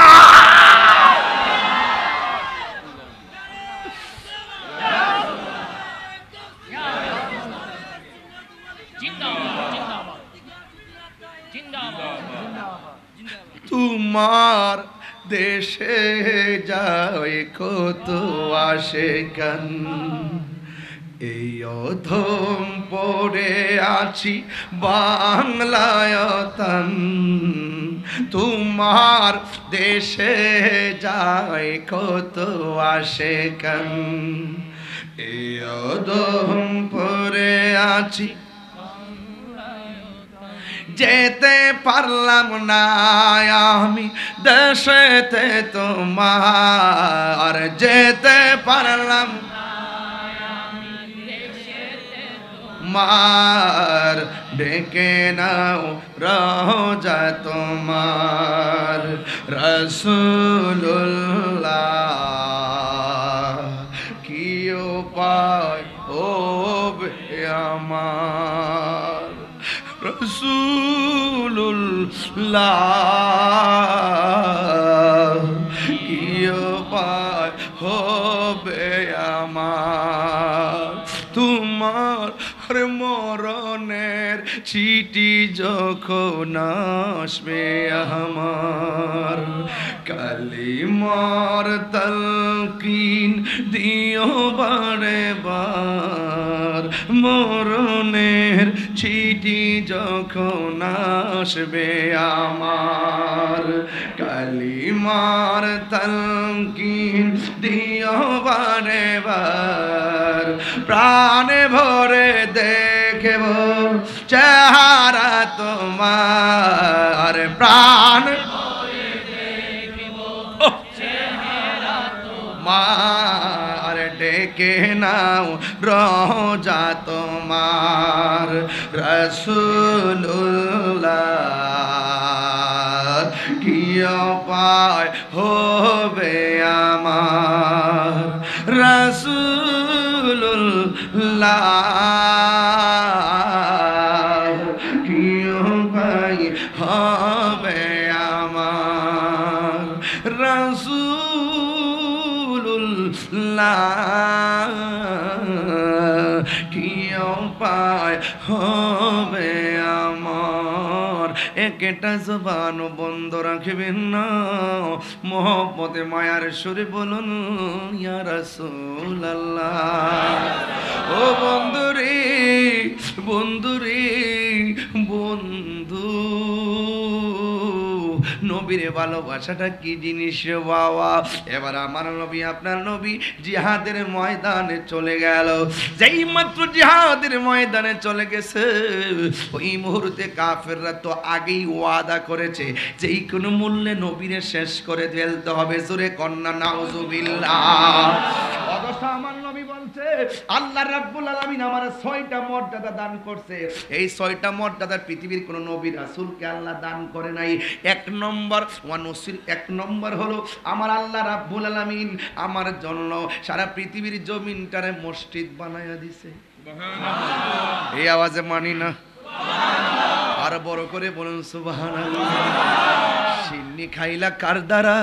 তোমার দেশে যায় কত আশেকান, এই অধম পড়ে আছি বাংলায়তন। তোমার দেশে যায় কত আশেকান, এই অধম পড়ে আছি, যেতে পারলাম না আমি দেশেতে তোমার, যেতে পারলাম মার, ডেকে নাও রওজা তোমার। রাসূলুল্লাহ, কি উপায় হবে আমার? রাসূলুল্লাহ, কি উপায় হবে আমার? তোমার মরণের চিঠি যখন আসবে আমার, কালিমার তালকিন দিও বারে বার। মরণের চিঠি যখন আসবে আমার, কালিমার তালকিন দিও বারে বার। প্রাণে ভরে দেখব চেহারা তোমার, প্রাণ ভরে দেখব চেহারা তোমার। ডেকে নাও রওজা তোমার। রাসূলুল্লাহ, কি উপায় হবে আমার? রাসূলুল্লাহ, কি উপায় হবে আমার? রাসূলুল্লাহ, কি উপায় হবে আমার? একটা জবান বন্ধ রাখবেন না, মোহব্বতে মায়ার সুরে বলুন ইয়া রাসূলুল্লাহ। ও বন্ধুরে বন্ধুরে বন্ধু, নবীর ভালোবাসাটা কি জিনিস রে বাবা। এবার আমার নবী আপনার নবী জিহাদের ময়দানে চলে গেল। যেই মাত্র জিহাদের ময়দানে চলে গেছে, ওই মুহূর্তে কাফেররা তো আগেই ওয়াদা করেছে যেই কোনো মূল্যে নবীরে শেষ করে ফেলতে হবে। জোরে কন্যা নাউজুবিল্লাহ। অথচ আমার নবী বলছে আল্লাহ রাব্বুল আলামিন আমার 6টা মর্যাদা দান করছে। এই 6টা মর্যাদা পৃথিবীর কোন নবী রাসূলকে আল্লাহ দান করে নাই। এক নম্বর ওয়ানুসির, এক নম্বর হলো আমার আল্লাহ রাব্বুল আলামিন আমার জন্য সারা পৃথিবীর জমিনটারে মসজিদ বানায়া দিছে। সুবহানাল্লাহ। এই আওয়াজে মানি না? সুবহানাল্লাহ। আর বড় করে বলুন সুবহানাল্লাহ। সিন্নি খাইলা কার দ্বারা,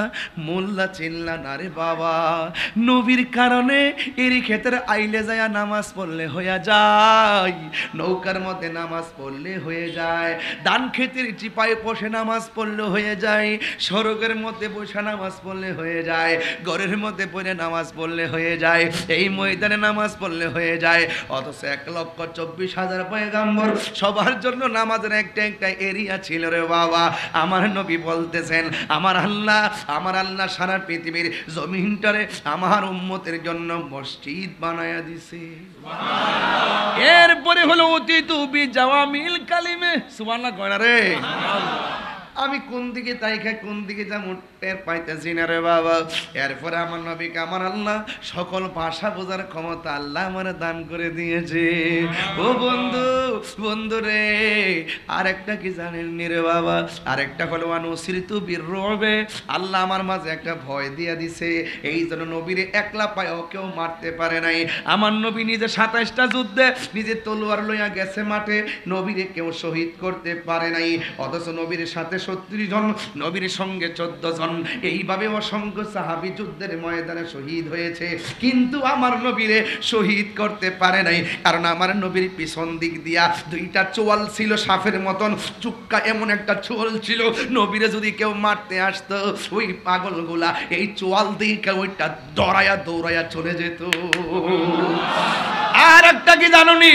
মোল্লা চিল্লা না রে বাবা। নবীর কারণে এরই ক্ষেত্রে আইলে যায় নামাজ পড়লে হয়ে যায়, নৌকার মধ্যে নামাজ পড়লে হয়ে যায়, ধান ক্ষেতের চিপায় বসে নামাজ পড়লে হয়ে যায়, সড়কের মধ্যে বসে নামাজ পড়লে হয়ে যায়, ঘরের মধ্যে পড়ে নামাজ পড়লে হয়ে যায়, এই ময়দানে নামাজ পড়লে হয়ে যায়। অথচ 1,24,000 পয়গাম্বর সবার জন্য নামাজের একটা একটা এরিয়া ছিল রে বাবা। আমার নবী বলতেছেন আমার আল্লাহ সারা পৃথিবীর জমিনটারে আমার উম্মতের জন্য মসজিদ বানায়া দিছে। সুবহানাল্লাহ। এরপরে হলো অতীতু বি জাওয়ামিল কালিমে। সুবহানাল্লাহ কয় না রে? সুবহানাল্লাহ। আমি কোন দিকে তাইখা কোন দিকে যাবো টের পাইতেছি না রে বাবা। এরপরে আমার নবীকে আমার আল্লাহ সকল ভাষা বোঝার ক্ষমতা আল্লাহ আমার দান করে দিয়েছে। ও বন্ধু বন্ধু রে, আরেকটা কি জানেন নি রে বাবা? আরেকটা হলো আনুসিরিতু বিররবে, আল্লাহ আমার মাঝে একটা ভয় দিয়া দিছে। এই জন্য নবীরে একলা পায়ও কেউ মারতে পারে নাই। আমার নবী নিজে 27টা যুদ্ধে নিজে তলোয়ার লইয়া গেছে মাঠে, নবীরে কেউ শহীদ করতে পারে নাই। অথচ নবীর সাথে 30 জন, নবীর সঙ্গে 14 জন, এইভাবে অসংখ্য সাহাবী যুদ্ধের ময়দানে শহীদ হয়েছে, কিন্তু আমার নবীরে শহীদ করতে পারে নাই। কারণ আমার নবীর পিছন দিক দিয়া 2টা চোয়াল ছিল সাপের মতন, চুক্কা এমন একটা চোয়াল ছিল, নবীরে যদি কেউ মারতে আসতো ওই পাগলগুলা এই চোয়াল দিয়ে ওইটা দৌড়াইয়া চলে যেত। আর একটা কি জানোনি?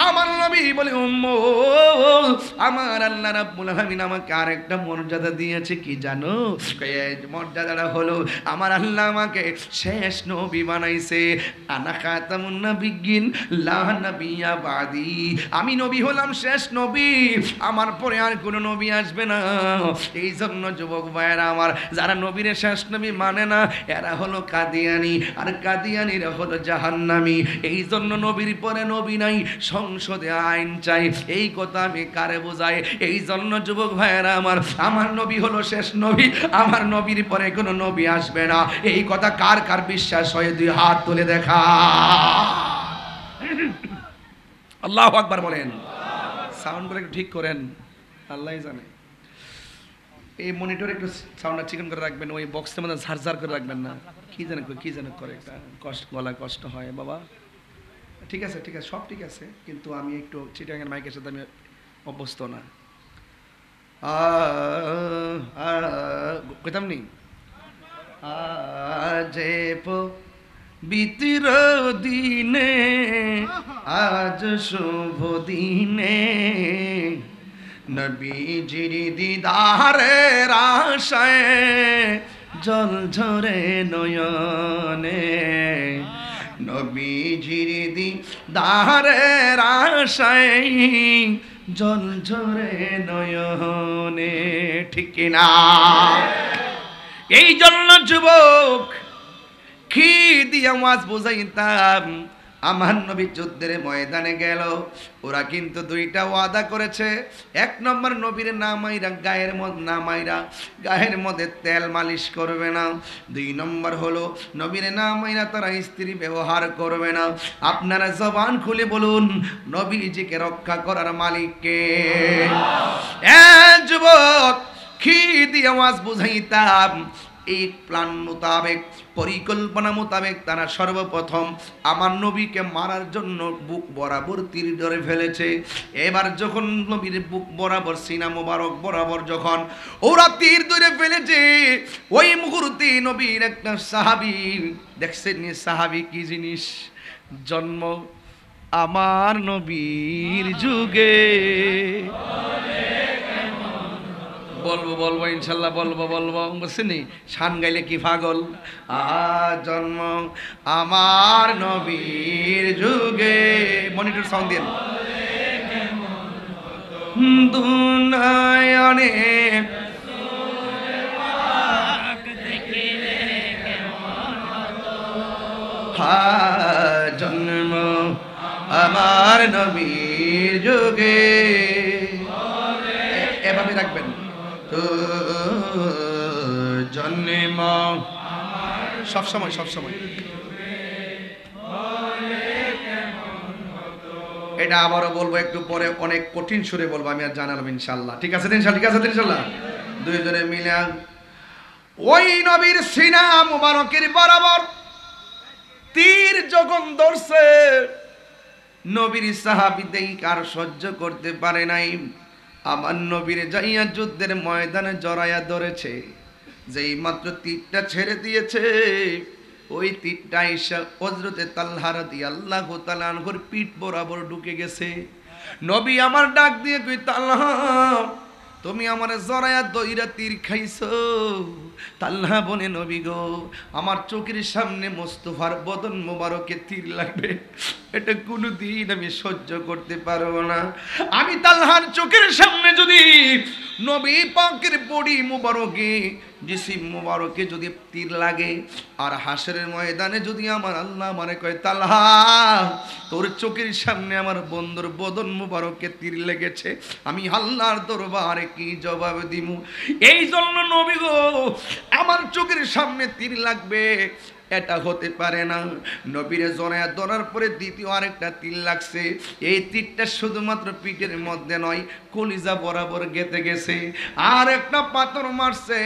আমার নবী বলে আমার আল্লাহ রাব্বুল আলামিন আমাকে আরেকটা মর্যাদা দিয়েছে। কি জানো? এই মর্যাদাটা হলো আমার আল্লাহ আমাকে শেষ নবী বানাইছে। আনা খাতামুন নাবিয়্যিন লা নাবিয়্যা বাদি, আমি নবী হলাম শেষ নবী, আমার পরে আর কোনো নবী আসবে না। এই জন্য যুবক ভাইয়েরা আমার, যারা নবীর শেষ নবী মানে না এরা হলো কাদিয়ানি, আর কাদিয়ানিরা হলো জাহান্নামী। এই জন্য নবীর পরে নবী নাই, সংসদে আইন চাই। এই কথা আমি কারে বোঝাই? এই জন্য যুবক ভাইয়েরা আমার নবী হলো শেষ নবী, আমার নবীর পরে কোনো নবী আসবে না। এই কথা কার কার বিশ্বাস হয়? 2 হাত তুলে দেখা। আল্লাহু আকবার বলেন। সাউন্ডগুলো একটু ঠিক করেন, আল্লাহই জানে। এই মনিটরে একটু সাউন্ডটা চিকন করে রাখবেন, ওই বক্সের মধ্যে ঝারঝার করে রাখবেন না। কি জানে করে একটা গলা কষ্ট হয় বাবা। ঠিক আছে সব ঠিক আছে, কিন্তু আমি একটু চিটাঙ্গের মাইকের সাথে আমি অভ্যস্ত না। কইতাম নি আজে বিতির দিনে, আজ শুভ দিনে, নবীজির দিদারের আশায় জল ঝরে নয়নে, নবীজির দিদারের আশায় জল ঝরে নয়নে। ঠিক কিনা? এই জন্য যুবক কি দিয়ে ওয়াজ বুঝাইতাম, আমার নবী যুদ্ধের ময়দানে গেল, ওরা কিন্তু 2টা ওয়াদা করেছে। 1 নম্বর নবীর নামাইরা গায়ের মধ্যে তেল মালিশ করবে না। 2 নম্বর হলো নবীর নামাইরা তারা স্ত্রী ব্যবহার করবে না। আপনারা জবান খুলে বলুন নবীজিকে রক্ষা করার মালিক কে? যুবক কি দিয়ে আওয়াজ বুঝাইতাম, এই প্ল্যান মোতাবেক, পরিকল্পনা মোতাবেক তারা সর্বপ্রথম আমার নবীকে মারার জন্য বুক বরাবর তীর ধরে ফেলেছে। এবার যখন নবীর বুক বরাবর, সিনা মোবারক বরাবর যখন ওরা তীর ধরে ফেলেছে, ওই মুহূর্তে নবীর একটা সাহাবী, দেখছেন সাহাবী কি জিনিস, জন্ম আমার নবীর যুগে, বলবো ইনশাল্লাহ, বলবো বুঝছেনি, শান গাইলে কি পাগল। জন্ম আমার নবীর যুগে, মনিটর সাউন্ড দিন, দুনিয়ানে জন্ম আমার নবীর যুগে, এভাবে রাখবেন, জন্ম সবসময় এটা আবারও বলবো একটু পরে, অনেক কঠিন সুরে বলবো, আমি আর জানালাম ইনশাল্লাহ। ঠিক আছে ইনশাল্লাহ, দুইজনে মিলে ওই নবীর সিনা মুবারকের বরাবর তীর যখন ধরছে, নবীর সাহাবীদের কার সহ্য করতে পারে নাই, আমার নবীর যাইয়া যুদ্ধের ময়দানে জড়াইয়া ধরেছে। যেই মাত্র তীরটা ছেড়ে দিয়েছে, ওই তীরটা ঈশা হযরতে তালহা রাদিয়াল্লাহু তাআলা আনহুর পিঠ বরাবর ঢুকে গেছে। নবী আমার ডাক দিয়ে কই, তালহা তুমি আমার জড়াইয়া দইরা তীর খাইছো। তালহা বনে, নবী গো, আমার চোখের সামনে মোস্তফার বদন মোবারকে তীর লাগবে, এটা কোনোদিন আমি সহ্য করতে পারবো না। আমি তালহার চোখের সামনে যদি নবী পাকের বডি মুবারকে, জিসিম মুবারকে যদি তীর লাগে, আর হাসরের ময়দানে যদি আমার আল্লাহ মানে কয়, তালহা তোর চোখের সামনে আমার বন্ধুর বদন মুবারকে তীর লেগেছে, আমি আল্লাহর দরবারে কি জবাব দিমু? এই জন্য নবী গো, আমার চোখের সামনে তীর লাগবে, এটা হতে পারে না। নবীরে জড়ায়া ধরার পরে দ্বিতীয় আরেকটা তীর লাগছে। এই তীরটা শুধুমাত্র পিঠের মধ্যে নয়, কলিজা বরাবর গেঁথে গেছে। আর একটা পাথর মারছে,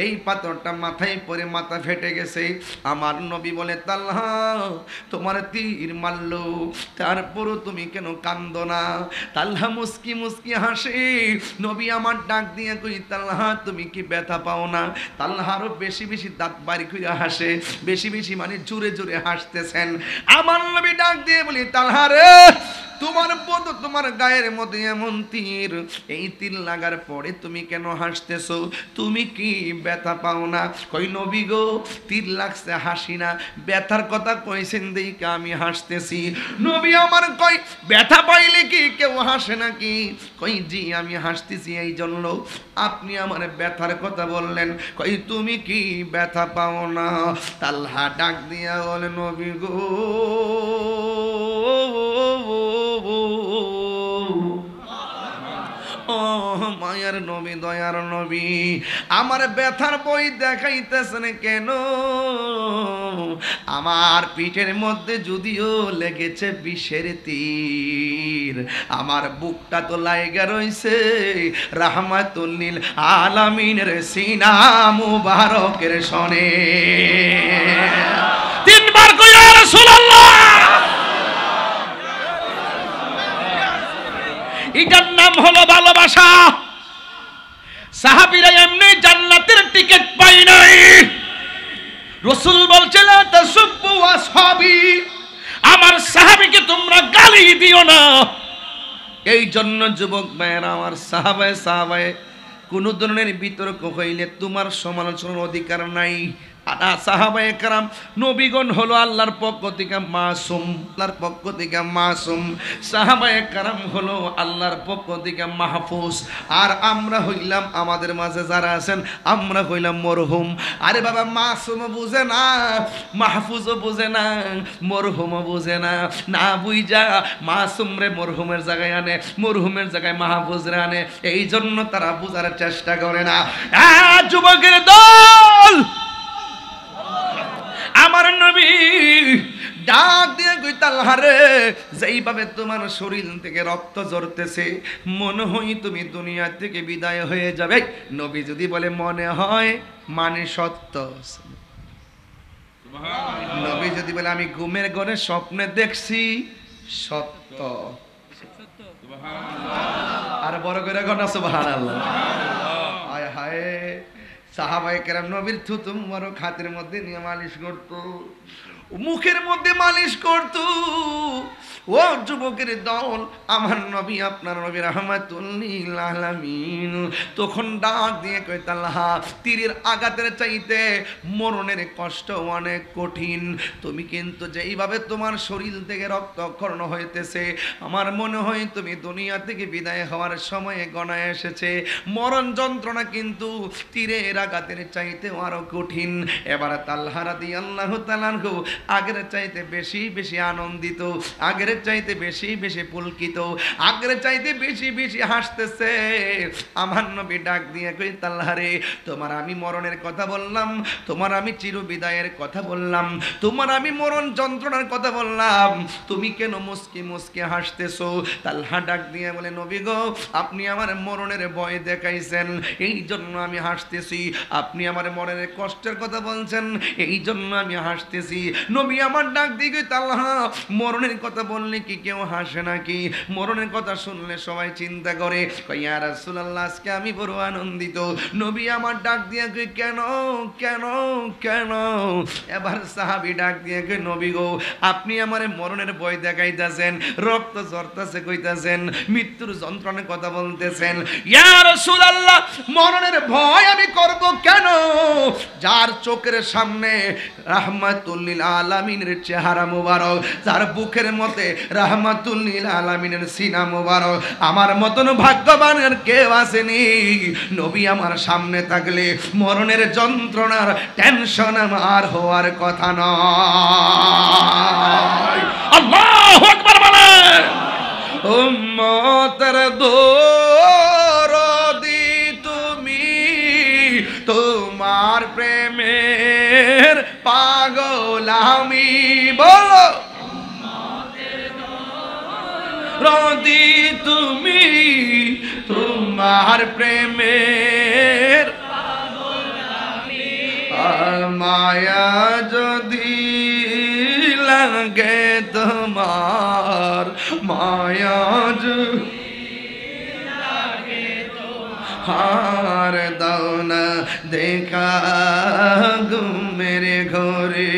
এই পাথরটা মাথায় পড়ে মাথা ফেটে গেছে। আমার নবী বলে, তালহা তোমার তীর মারলো, তারপরও তুমি কেন কান্দো না? তালহা মুস্কি মুস্কি হাসে। নবী আমার ডাক দিয়ে কই, তালহা তুমি কি ব্যথা পাও না? তালহা আরো বেশি বেশি দাঁত বাড়ি করে হাসে, বেশি বেশি মানে জোরে জোরে হাসতেছেন। আমার নবী ডাক দিয়ে বলি, তালহা রে, তোমার বন্ধু তোমার গায়ের মধ্যে এমন তীর, এই তীর লাগার পরে তুমি কেন হাসতেছো? তুমি কি ব্যথা পাও না? কই, নবী গো, তীর লাগছে, হাসি না, ব্যথার কথা কইছেন দেখে আমি হাসতেছি। নবী আমার কই, ব্যথা পাইলে কি কেউ হাসে নাকি? কই, জি আমি হাসতেছি এই জন্য আপনি আমার ব্যথার কথা বললেন। কই, তুমি কি ব্যথা পাও না? তালহা ডাক দিয়া বলে, নবী গো, ও মায়ার নবী, দয়ার নবী, আমার ব্যথার বই দেখাইতেছেন কেন? আমার পিঠের মধ্যে যদিও লেগেছে বিষের তীর, আমার বুকটা তো লাইগা রইছে রাহমাতুল লিল আলামিনের সিনা মুবারকের শনে। তিনবার কই, ইয়া রাসূলুল্লাহ। এটার নাম হলো ভালোবাসা। সাহাবীরা এমনি জান্নাতের টিকিট পাই নাই। রাসূল বলছিল, তাসুব্বু আসহাবি, আমার সাহাবীকে তোমরা গালি দিও না। এই জন্য যুবক ভাইয়েরা, আমার সাহাবায়ে কোন ধরনের বিতর্ক হইলে তোমার সমালোচনার অধিকার নাই। সাহাবায়ে কেরাম নবীগণ হলো আল্লাহর পক্ষ থেকে মাসুম, আল্লাহর পক্ষ থেকে মাসুম। সাহাবায়ে কেরাম হলো আল্লাহর পক্ষ থেকে মাহফুজ। আর আমরা হইলাম, আমাদের মাঝে যারা আছেন, আমরা হইলাম মরহুম। আরে বাবা, মাসুমও বুঝে না, মাহফুজও বুঝে না, মরহুমও বুঝে না। না বুঝা মাসুম রে মরহুমের জায়গায় আনে, মরহুমের জায়গায় মাহফুজ রে আনে। এই জন্য তারা বুঝার চেষ্টা করে না। যুবকের দল, আমার নবী ডাক দিয়ে কই তালহা রে, যেইভাবে তোমার শরীর থেকে রক্ত ঝরতেছে মনে হয় তুমি দুনিয়া থেকে বিদায় হয়ে যাবে। নবী যদি বলে মনে হয় মানে সত্য। নবী যদি বলে আমি ঘুমের ঘরে স্বপ্নে দেখছি সত্য। আর বড় করে ঘটনা সুবহানাল্লাহ। হায় হায়, সাহাবায়ে কেরাম নবীর থুতু মুবারক হাতের মধ্যে নিয়ে মালিশ করত, মুখের মধ্যে মালিশ করত। ও যুবকের দল, আমার নবী আপনার নবী রাহমাতুল লিল আলামিন তখন ডাক দিয়ে কয় তালহা, তীরের আঘাতের চাইতে মরণের কষ্ট অনেক কঠিন। তুমি কিন্তু যেইভাবে তোমার শরীর থেকে রক্তক্ষরণ হইতেছে আমার মনে হয় তুমি দুনিয়া থেকে বিদায় হওয়ার সময়ে গণায় এসেছে। মরণ যন্ত্রণা কিন্তু তীরের আঘাতের চাইতে আরো কঠিন। এবার তালহা রাদিয়াল্লাহু তাআলা আনহু আগের চাইতে বেশি বেশি আনন্দিত, আগের চাইতে বেশি বেশি পুলকিত, আগের চাইতে বেশি বেশি হাসতেছে। আমার নবী ডাক দিয়ে কই তালহা রে, তোমার আমি মরণের কথা বললাম, তোমার আমি চিরবিদায়ের কথা বললাম, তোমার আমি মরণ যন্ত্রণার কথা বললাম, তুমি কেন মুস্কি মুস্কি হাসতেছো? তালহা ডাক দিয়ে বলে নবী গো, আপনি আমার মরণের ভয় দেখাইছেন এই জন্য আমি হাসতেছি, আপনি আমার মরণের কষ্টের কথা বলছেন এই জন্য আমি হাসতেছি। নবী আমার ডাক দিয়ে কই তালহা, মরণের কথা বললে কি কেউ হাসে নাকি? মরণের কথা শুনলে সবাই চিন্তা করে। কই ইয়া রাসূলুল্লাহ, আজকে আমি বড় আনন্দিত। নবী আমার ডাক দিয়ে কই কেন কেন কেন? এবার সাহাবী ডাক দিয়ে কই নবী গো, আপনি আমার মরণের ভয় দেখাইতেছেন, রক্ত ঝরতেছে কইতাছেন, মৃত্যুর যন্ত্রণার কথা বলতেছেন। ইয়া রাসূলুল্লাহ, মরণের ভয় আমি করব কেন? যার চোখের সামনে রাহমাতুল লিল আলামিনের চেহারা মুবারক, যার বুকের মধ্যে রাহমাতুল লিল আলামিনের সিনা মুবারক, আমার মতন ভাগ্যবানের কেউ আসেনি। নবী আমার সামনে থাকলে মরণের যন্ত্রণার টেনশন আমার হওয়ার কথা নয়। আল্লাহু আকবার বলেন। উম্মতের দরদি তুমি, তোমার প্রেমের পাগল আমি। বলো রদি তুমি, তোমার প্রেমের মায়া যদি লাগে তোমার, মায়া হার দাও না দেখা মেরে ঘরে,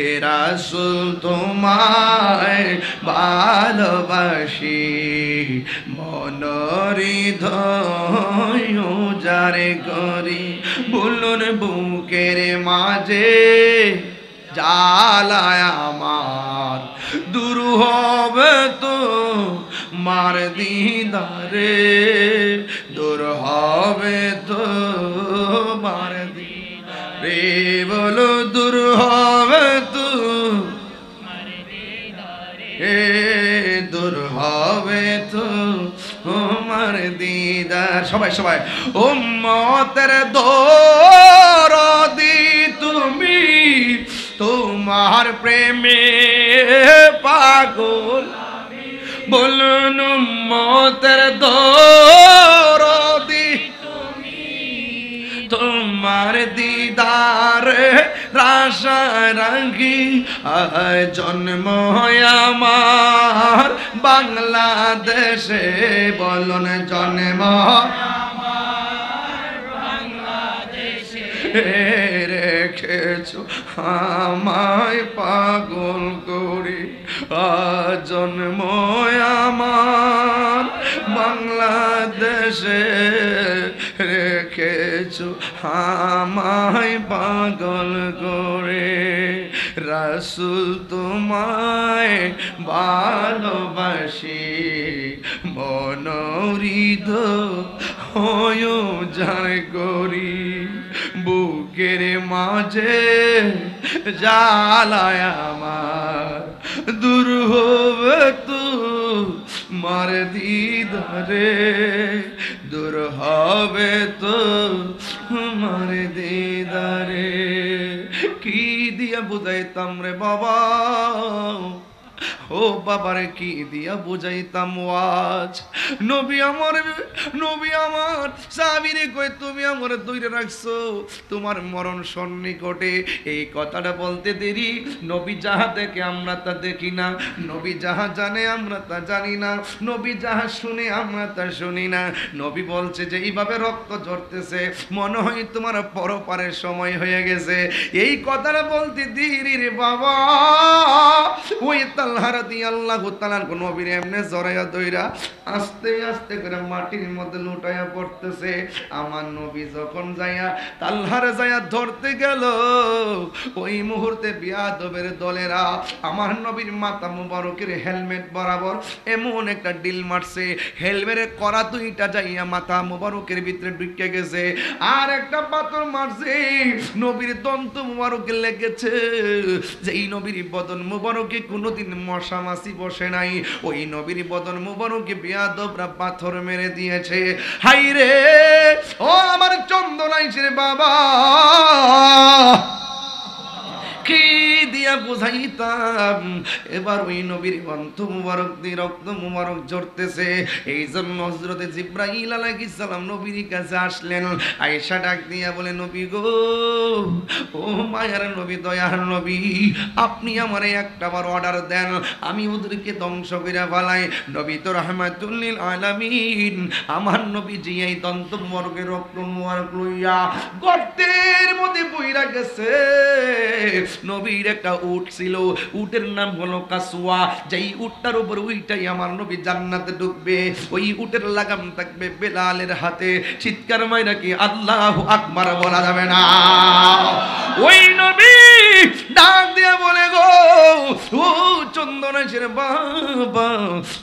এ রাসূল তোমায় ভালোবাসি, মনরি ধয় যারে করি, বলুন বুকের মাঝে জ্বালায় আমার, দূর হবে তো মার দিদারে, দূর হবে তো মার দিদারে, বলো দূর হবে তো এ, দূর হবে তো তোমার দিদার। সবাই সবাই উম্মতের দরদি তুমি, তোমার প্রেমে পাগল, বলুন উম্মতের দরদি তুমি, তোমার দিদার রাশা রাখি, জন্ম আমার বাংলাদেশে, বলুন জন্ম রেখেছো আমায় পাগল করে, জন্ম আমার বাংলাদেশে, রেখেছো আমায় পাগল করে। রাসূল তোমায় ভালোবাসি, মনোহৃদ হয় যার করি, বুকের মাঝে জ্বালায় আমার, দূর হবে তো মার দিদারে, দূর হবে তো মার দিদারে। কি দিয়া বুঝাইতাম রে বাবা, ও বাবারে কি দিয়া বুঝাইতাম ওয়াজ। নবী আমার সাহাবীরে কই তুমি আমারে ধইরে রাখছো তোমার মরণ সন্নিকটে। এই কথাটা বলতে দেরি নবী যাহা দেখে আমরা তা দেখি না, নবী যাহা জানে আমরা তা জানি না, নবী যাহা শুনে আমরা তা শুনি না। নবী বলছে যে এইভাবে রক্ত ঝরতেছে মনে হয় তোমার পরপারের সময় হয়ে গেছে। এই কথাটা বলতে দেরি রে বাবা, ওই তালহা রাদিয়াল্লাহু তাআলা নবীর এমনে জড়াইয়া দইরা আস্তে আস্তে করে মাটির মধ্যে লুটাইয়া পড়তেছে। আমার নবী যখন যাইয়া তালহারে যাইয়া ধরতে গেল, ওই মুহূর্তে বিয়াদবের দলেরা আমার নবীর মাথা মুবারকের হেলমেট বরাবর এমন একটা ডিল মারছে, হেলমেটের করা দুইটা যাইয়া মাথা মুবারকের ভিতরে ঢুকে গেছে। আর একটা পাথর মারছে নবীর দন্ত মুবারকে লেগেছে। যেই নবীর বদন মুবারকে কোনোদিন মশা মাছি বসে নাই, ওই নবীর বদন মুবারকে বিয়াদবরা পাথর মেরে দিয়েছে। হাই রে ও আমার চন্দনাইশের বাবা, কি দিয়া বুঝাইতাম। এবার ওই নবীর বন্ধ মুবারক দিয়ে রক্ত মুবারক ঝরতেছে। এই জন্য হযরতে জিবরাইল আলাইহিস সালাম নবীর কাছে আসলেন। আয়েশা ডাক দিয়া বলে, নবী গো, ও মায়ার নবী, দয়ার নবী, আপনি আমারে একটা বার অর্ডার দেন, আমি ওদেরকে ধ্বংস করে ফেলাই। নবী তো রাহমাতুল লিল আলামিন, আমার নবীজি এই দন্ত মুবারকের রক্ত মুবারক লইয়া গর্তের মধ্যে বইরা গেছে। নবীর একটা উট ছিল, উটের নাম হলো কাসওয়া। যেই উটটার উপর উইটাই আমার নবী জান্নাতে ঢুকবে, ওই উটের লাগাম থাকবে বেলালের হাতে। চিৎকার মাইরা কি আল্লাহু আকবার বলা যাবে না? ওই নবী ডাক দিয়ে বলে, গো ও চন্দনেশের বাবা।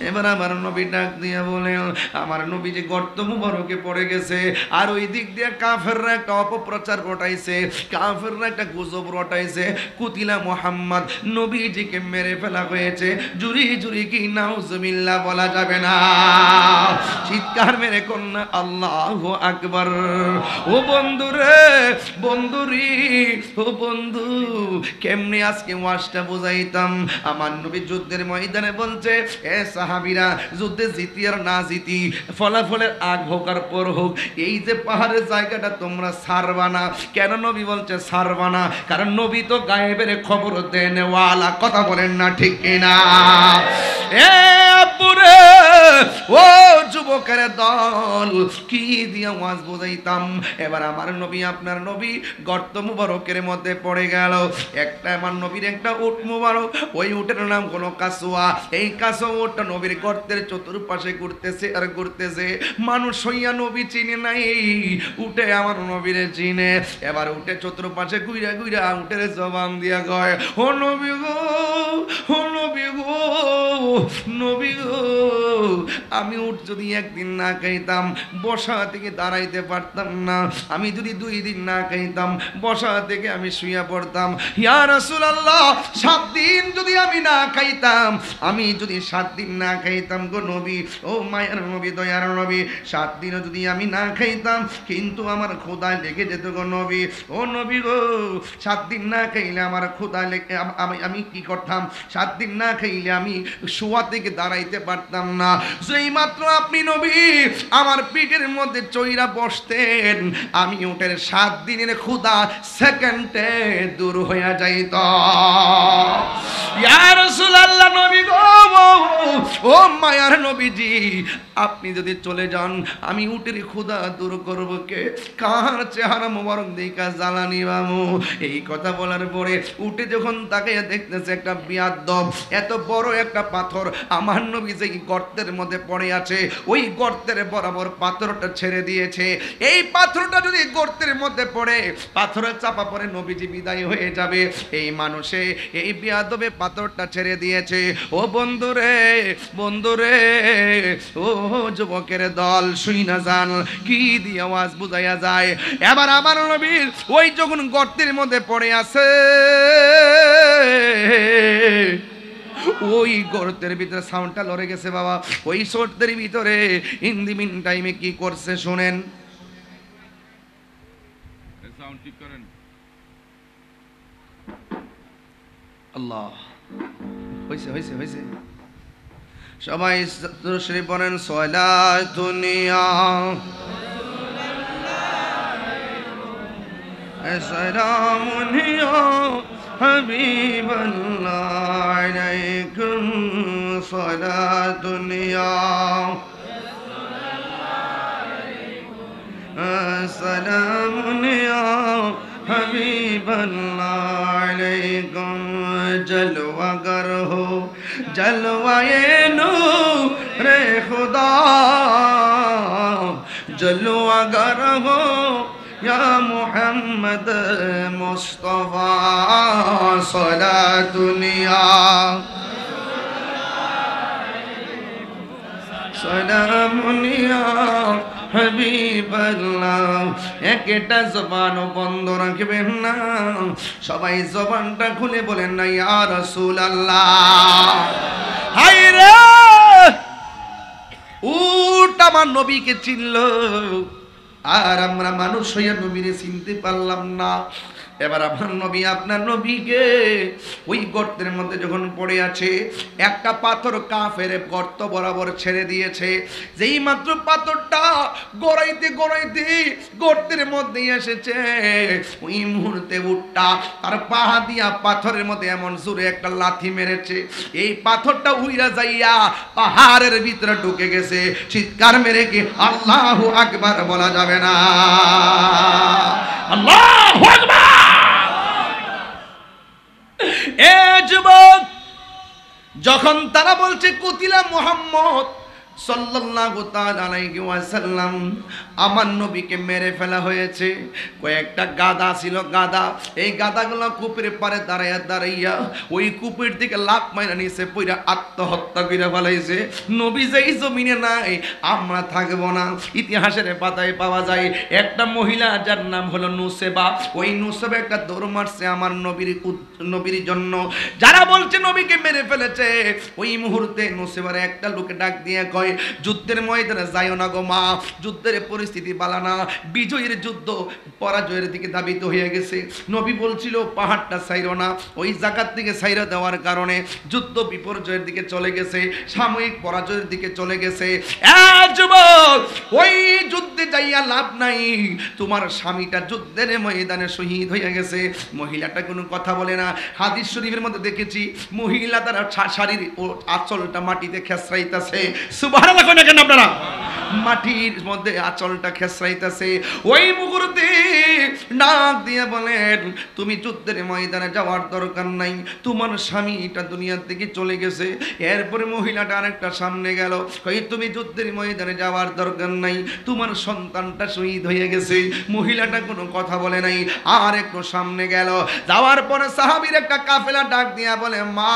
এবার আমার নবী ডাক দিয়ে বলে, আমার নবী যে গর্ত মুবারকে পড়ে গেছে, আর ওই দিক দিয়ে কাফেররা একটা অপপ্রচার রটাইছে, কাফেররা একটা গুজব রটাইছে, কুতিলা মুহাম্মদ, নবীজিকে মেরে ফেলা হয়েছে। জুরি জুরি কি নাউজুবিল্লাহ বলা যাবে না? চিৎকার মেরে কন্যা আল্লাহু আকবার। ও বন্ধু রে, বন্ধুরি, ও বন্ধু, কেমনে আজকে ওয়াজটা বোঝাইতাম। আমার নবী যুদ্ধের ময়দানে বলছে, এ সাহাবীরা, যুদ্ধে জিতি আর না জিতি, ফলাফলের আগ হোক আর পর হোক, এই যে পাহাড়ের জায়গাটা তোমরা ছাড়বা না। কেন নবী বলছে ছাড়বা না? কারণ নবী তো গায়েবের খবর দেনেওয়ালা। কথা বলেন না ঠিক কিনা? এ আপুরে, ও যুবকের দল, কি দিয়া ওয়াজ বোঝাইতাম। এবার আমার নবী, আপনার নবী গর্ত মুবারকের মধ্যে পড়ে গেল। একটা আমার নবীর একটা উট মুবারক, ওই উটের নাম হলো কাসওয়া। এই কাসওয়া উটটা নবীর গর্তের চতুর্পাশে ঘুরতেছে আর ঘুরতেছে। মানুষ হইয়া নবী চিনে নাই, উঠে আমার নবীরে চিনে। এবার উঠে চতুর্পাশে ঘুরা ঘুরা উটের জবান দিয়া কয়, ও নবী গো, ও নবী গো, নবী গো, আমি উট যদি একদিন না খাইতাম বসা থেকে দাঁড়াইতে পারতাম না, আমি যদি 2 দিন না খাইতাম বসা থেকে আমি শুইয়া পড়তাম। ইয়া রাসূলুল্লাহ, 7 দিন যদি আমি না খাইতাম, আমি যদি 7 দিন না খাইতাম গো নবী, ও মায়ের নবী, দয়ার নবী, 7 দিনও যদি আমি না খাইতাম, কিন্তু আমার ক্ষুধা লেগে যেত গো নবী। ও নবী গো, 7 দিন না খাইলে আমার ক্ষুধা লেগে আমি কি করতাম? 7 দিন না খাইলে আমি শোয়া থেকে দাঁড়াইতে পারতাম না। যেই মাত্র আপনি নবী আমার পিঠের মধ্যে চইরা বসতেন, আমি উটের 7 দিনের ক্ষুধা সেকেন্ডে দূর হইয়া যাইত। ইয়া রাসূলুল্লাহ, নবী গো, ও মায়ার নবীজি, আপনি যদি চলে যান আমি উটের ক্ষুধা দূর করব কে? কার চেহারা মোবারক দেখা জ্বালানি বামু? এই কথা বলার পরে উঠে যখন তাকে দেখতেছে একটা বিয়াদব, এত বড় একটা পাথর আমার নবী যে গর্তের মধ্যে পড়ে আছে, ওই গর্তের বরাবর পাথরটা ছেড়ে দিয়েছে। এই পাথরটা যদি গর্তের মধ্যে পড়ে, পাথরের চাপা পড়ে নবীজি বিদায় হয়ে যাবে। এই মানুষে, এই বিয়াদবে পাথরটা ছেড়ে দিয়েছে। ও বন্ধুরে, বন্ধুরে, ও যুবকের দল, শুই না যান, কি দিয়ে আওয়াজ বুঝাইয়া যায়। এবার আমার নবীর ওই যখন গর্তের মধ্যে পড়ে আছে, ওই গর্তের ভিতরে সাউন্ডটা লড়ে গেছে বাবা। ওই শর্তের ভিতরে ইন দি মিন টাইমে কি করছে শুনেন। সাউন্ড ঠিক করেন। আল্লাহ হইছে হইছে হইছে সবাই দুরূদ শরীফ পড়েন সালাতুন ইয়া সালামুন ইয়া হাবিবাল্লাহ আলাইকুম সালাতুন ইয়া সালামুন ইয়া হাবিবাল্লাহ আলাইকুম জলওয়াগার হো জলওয়ায়ে নূরে খুদা জলওয়াগার হো ইয়া মুহাম্মদ মুস্তাফা সালাতুন ইয়া সালামুন ইয়া হাবিবাল্লাহ একটা জবানও বন্ধ রাখবেন না সবাই জবানটা খুলে বলেন না ইয়া রাসূলুল্লাহ হায়রে উট আমার নবীকে চিনলো আর আমরা মানুষ হইয়া নবীরে চিনতে পারলাম না এবার আমার নবী আপনার নবীকে ওই গর্তের মধ্যে যখন পড়ে আছে একটা পাথর কাফের গর্ত বরাবর ছেড়ে দিয়েছে যেই মাত্র পাথরটা গড়াইতে গড়াইতে গর্তের মধ্যে এসেছে ওই মুহূর্তে উটটা তার পা দিয়া পাথরের মধ্যে এমন জোরে একটা লাথি মেরেছে এই পাথরটা উইরা যাইয়া পাহাড়ের ভিতরে ঢুকে গেছে চিৎকার মেরে কি আল্লাহু আকবার বলা যাবে না আল্লাহু আকবার এ যুবক যখন তারা বলছে কুতিলা মুহাম্মদ সাল্লাল্লাহু তাআলা আলাইহি ওয়াসাল্লাম আমার নবীকে মেরে ফেলা হয়েছে কয়েকটা গাদা ছিল গাদা এই গাদাগুলো কূপের পারে দাঁড়াইয়া ওই কূপের দিকে লাফ মাইরা নিচে পইরা আত্মহত্যা করে ফেলাইছে নবী যেই জমিনে নাই আমরা থাকবো না ইতিহাসের পাতায় পাওয়া যায় একটা মহিলা যার নাম হলো নুসেবা ওই নুসেবা একটা দৌড় মারছে আমার নবীর জন্য যারা বলছে নবীকে মেরে ফেলেছে ওই মুহূর্তে নুসেবার একটা লোকে ডাক দিয়ে কয় যুদ্ধের ময়দানে যাইও না গো মা যুদ্ধের পরিস্থিতি বালানা বিজয়ের যুদ্ধ পরাজয়ের দিকে ধাবিত হয়ে গেছে নবী বলছিল পাহাড়টা ছাইরো না ওই জায়গার দিকে ছাইরা দেওয়ার কারণে যুদ্ধ বিপর্যয়ের দিকে চলে গেছে সাময়িক পরাজয়ের দিকে চলে গেছে যুবক ওই যুদ্ধে যাইয়া লাভ নাই তোমার স্বামীটা যুদ্ধের ময়দানে শহীদ হয়ে গেছে মহিলাটা কোনো কথা বলে না হাদিস শরীফের মধ্যে দেখেছি মহিলা তার শাড়ির আঁচলটা মাটিতে খেসরাইতেছে সুবহানাল্লাহ কই না কেন আপনারা মাটির মধ্যে আঁচলটা খেসরাইতেছে ওই মুহূর্তে ডাক দিয়ে বলেন তুমি যুদ্ধের ময়দানে যাওয়ার দরকার নাই তোমার স্বামীটা দুনিয়ার থেকে চলে গেছে এরপরে মহিলাটা আরেকটা সামনে গেল কই তুমি যুদ্ধের ময়দানে যাওয়ার দরকার নাই তোমার সন্তানটা শহীদ হয়ে গেছে মহিলাটা কোনো কথা বলে নাই আর একটু সামনে গেল যাওয়ার পরে সাহাবীর একটা কাফেলা ডাক দিয়া বলে মা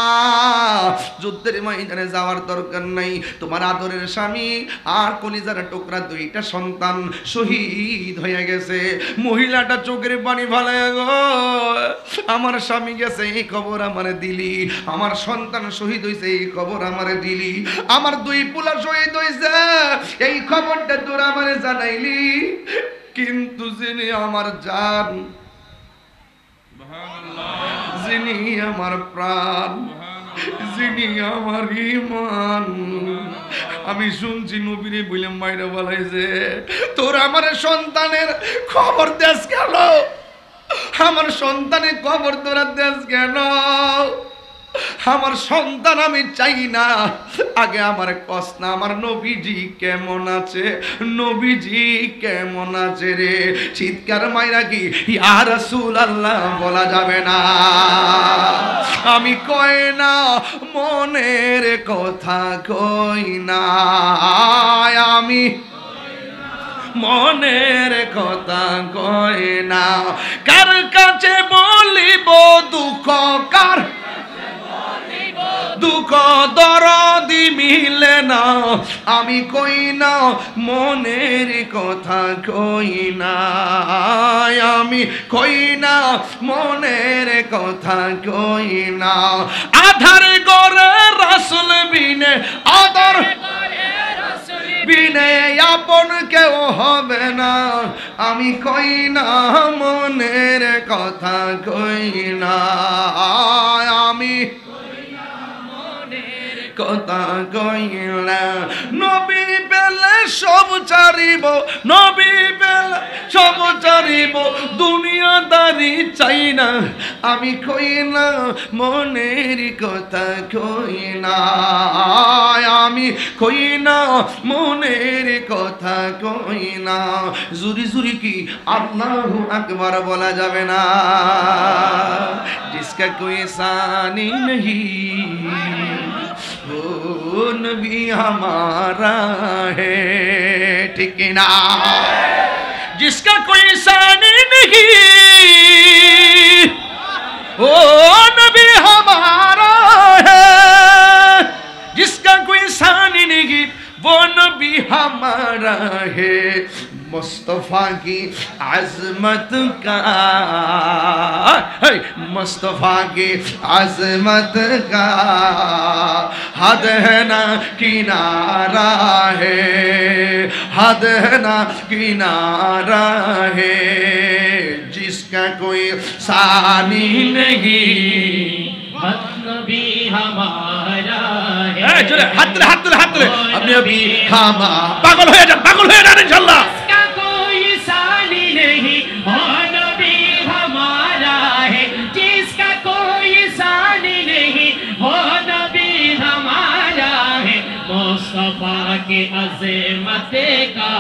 যুদ্ধের ময়দানে যাওয়ার দরকার নাই তোমার আদরের স্বামী আর কলিজার টুকরা দুইটা সন্তান শহীদ হয়ে গেছে মহিলাটা চোখের পানি ফেলায় গো আমার স্বামী গেছে এই খবর আমারে দিলি আমার সন্তান শহীদ হইছে এই খবর আমারে দিলি আমার দুই পোলা শহীদ হইছে এই খবরটা তোর আমারে জানাইলি কিন্তু যিনি আমার জান যিনি আমার প্রাণ যিনি আমার ঈমান আমি শুনছি নবীরে বলে মাইরা বলাইছে তোর আমার সন্তানের খবর দেশ কেন আমার সন্তানের খবর তোরা দেশ কেন আমার সন্তান আমি চাই না আগে আমার কষ্ট না আমার নবীজি কেমন আছে নবীজি কেমন আছে রে চিৎকার মাইরা কি ইয়া রাসূলুল্লাহ বলা যাবে না আমি কই না মনের কথা কই না আমি মনের কথা কই না কার কাছে বলিব দুঃখ কার দুঃখ দরদি মিলে না আমি কই না মনের কথা কই না আমি কই না মনের কথা কই না আধার গরে রাসূল বিনে আদর বিনে আপন কেউ হবে না আমি কই না মনের কথা কই না আমি কথা কইলা নবী পেলে সব ছাড়িব নবী পেলে সব ছাড়িব দুনিয়াদারি চাই না আমি কই না মনের কথা কই না আমি কই না মনের কথা কই না জুরি জুরি কি আল্লাহু আকবার বলা যাবে না जिसका कोई सानी नहीं वो नबी हमारा है ठीक ना जिसका कोई सानी नहीं वो नबी हमारा है जिसका कोई सानी नहीं वो नबी हमारा है मुस्तफा की अजमत का मुस्तफा की अजमत का हद है ना किनारा है हद है ना किनारा है जिसका कोई सानी नहीं नबी हमारा है हाथ ले अपने अभी हमारा पागल हो जाए इंशाल्लाह इसका कोई सानी नहीं हो नबी हमारा है जिसका कोई सानी नहीं हो नबी हमारा है मुस्तफा के अज़मत का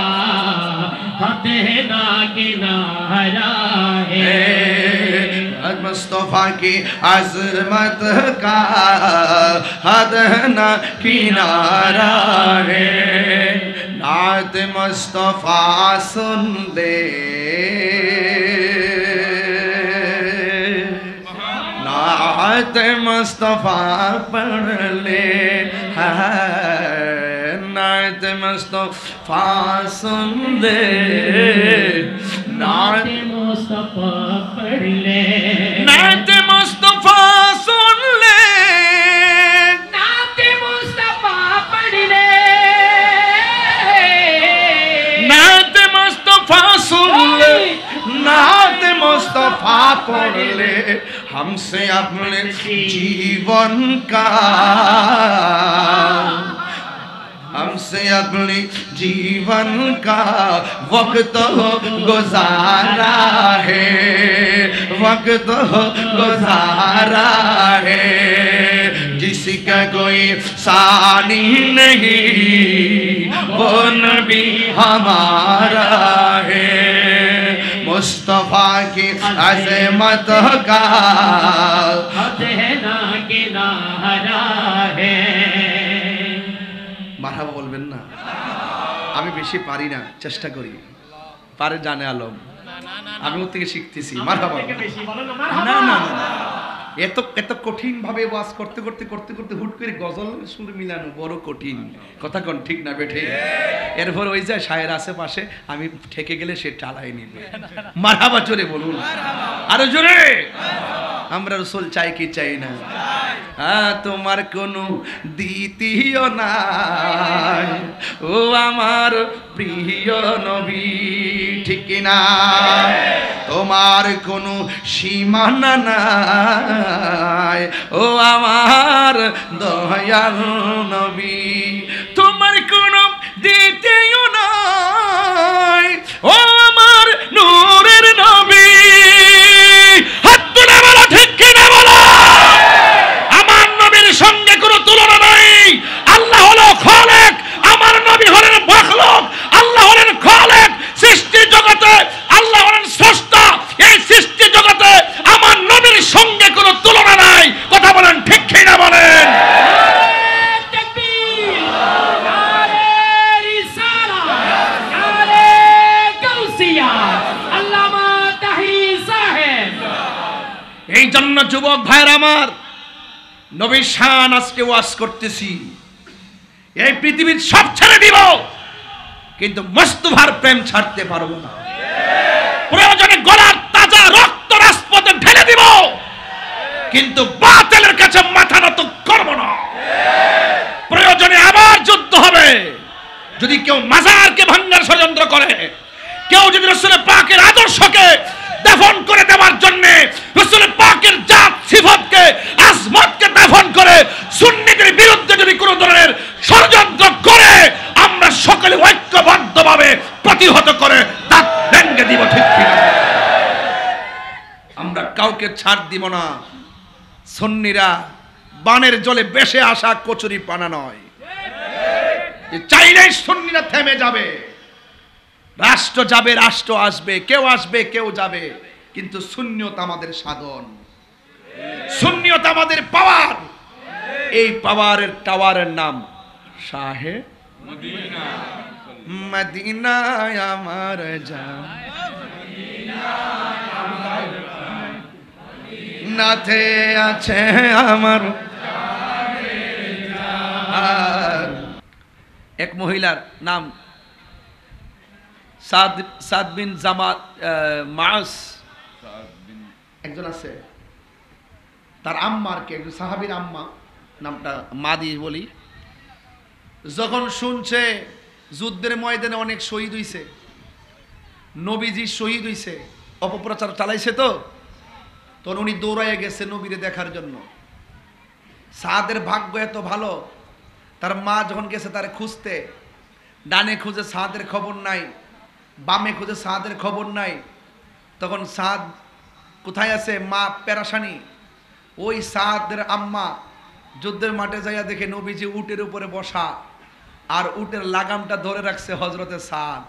हद है ना किनारा है मुस्तफा की अज़मत का हद ना किनारा है नात मुस्तफा सुन ले नात मुस्तफा पढ़ ले नात मुस्तफा सुन ले नात मुस्तफा पढ़ ले नात मुस्तफा सुन ले नात मुस्तफा पढ़ ले नात मुस्तफा सुन ले नात मुस्तफा पढ़ ले हमसे अपने जीवन का हमसे अपने जीवन का वक्त गुजारा है वक्त गुजारा है जिसका कोई सानी नहीं वो नबी हमारा है मुस्तफा की अज़मत का हद है ना किनारा है মারহাবা বলবেন না আমি বেশি পারি না চেষ্টা করি পারে জানে আলম আমি ওর থেকে শিখতেছি মারহাবা না না এত এত কঠিন ভাবে ওয়াজ করতে করতে করতে করতে হুট করে গজল সুর মিলানো বড় কঠিন কথা কোন ঠিক না বেঠে এরপর ওই যায় শায়ের আশেপাশে আমি ঠেকে গেলে সে চালাই নিবে মারহাবা জোরে বলুন আরো জোরে আমরা রাসূল চাই কি চাই না তোমার কোনো দ্বিতীয় নাই ও আমার প্রিয় নবী ঠিক না তোমার কোনো সীমানা নাই ও আমার দয়াল নবী তোমার কোনো দ্বিতীয় নাই ও আমার নূরের নবী হাত তুলে বলো ঠিক কি না বলো আমার নবীর সঙ্গে কোনো তুলনা নাই আল্লাহ হলো খালেক আমার নবী হলেন মাখলুক আল্লাহ হলেন খালেক সৃষ্টি জগতে আল্লাহ হলেন স্রষ্টা এই সৃষ্টি জগতে আমার নবীর সঙ্গে কোনো তুলনা নাই কথা বলেন ঠিক কি না বলেন এই জন্য যুবক ভাইরা আমার নবীর শান আজকে ওয়াজ করতেছি এই পৃথিবীর সব ছেড়ে দিব কিন্তু মুস্তাফার প্রেম ছাড়তে পারবো না প্রয়োজনে গলার তাজা রক্ত রাজপথে ঢেলে দিব কিন্তু বাতিলের কাছে মাথা নত করব না প্রয়োজনে আবার যুদ্ধ হবে যদি কেউ মাজারকে ভাঙার ষড়যন্ত্র করে কেউ যদি রাসূল পাকের আদর্শকে দাফন করে দেওয়ার জন্য রাসূল পাকের জাত সিফাতকে আজমতকে দাফন করে সুন্নিদের বিরুদ্ধে যদি কোনো কাউকে ছাড় দিব না। সুন্নিরা বানের জলে বেশে আসা কচুরি পানা নয়, চাইলেই সুন্নিরা থেমে যাবে। রাষ্ট্র যাবে, রাষ্ট্র আসবে, কেউ যাবে, কিন্তু সুন্নিয়ত আমাদের সাধন, সুন্নিয়ত আমাদের পাওয়ার। এই পাওয়ারের টাওয়ারের নাম শাহে মদিনায় আমার জান, নাথে আছে আমার। এক মহিলার নাম সাদ বিন জামাত মাস, একজন আছে, তার আম্মা আর কি, একজন সাহাবীর আম্মা, নামটা মাদি বলি। যখন শুনছে যুদ্ধের ময়দানে অনেক শহীদ হইছে, নবীজি শহীদ হইছে, অপপ্রচার চালাইছে, তো তখন উনি দৌড়াইয়া গেছে নবীরে দেখার জন্য। সাদের ভাগ্য এত ভালো, তার মা যখন গেছে তারে খুঁজতে, ডানে খুঁজে সাদের খবর নাই, বামে খুঁজে সাদের খবর নাই। তখন সাদ কোথায় আছে, মা পেরাশানি। ওই সাদের আম্মা যুদ্ধের মাঠে যাইয়া দেখে নবীজি উটের উপরে বসা, আর উটের লাগামটা ধরে রাখছে হযরতে সাদ।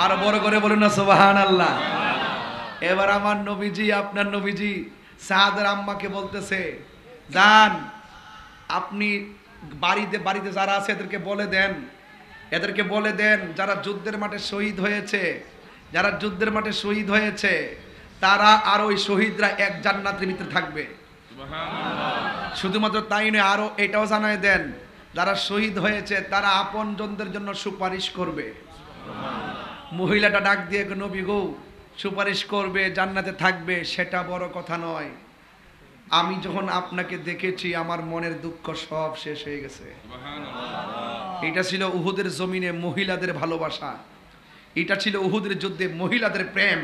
আর বড় করে বলুন না সুবহানাল্লাহ। এবার আমার নবীজি, আপনার নবীজি সাদের আম্মাকে বলতেছে, যান আপনি বাড়িতে যারা আছে এদেরকে বলে দেন, যারা যুদ্ধের মাঠে শহীদ হয়েছে, তারা আর ওই শহীদরা এক জান্নাতের ভিতরে থাকবে। শুধুমাত্র তাই নয়, আরো এটাও জানায় দেন, যারা শহীদ হয়েছে তারা আপনজনদের জন্য সুপারিশ করবে। মহিলাটা ডাক দিয়ে, নবী গো, সুপারিশ করবে, জান্নাতে থাকবে, সেটা বড় কথা নয়। আমি যখন আপনাকে দেখেছি আমার মনের দুঃখ সব শেষ হয়ে গেছে। এটা ছিল উহুদের জমিনে মহিলাদের ভালোবাসা, এটা ছিল উহুদের যুদ্ধে মহিলাদের প্রেম।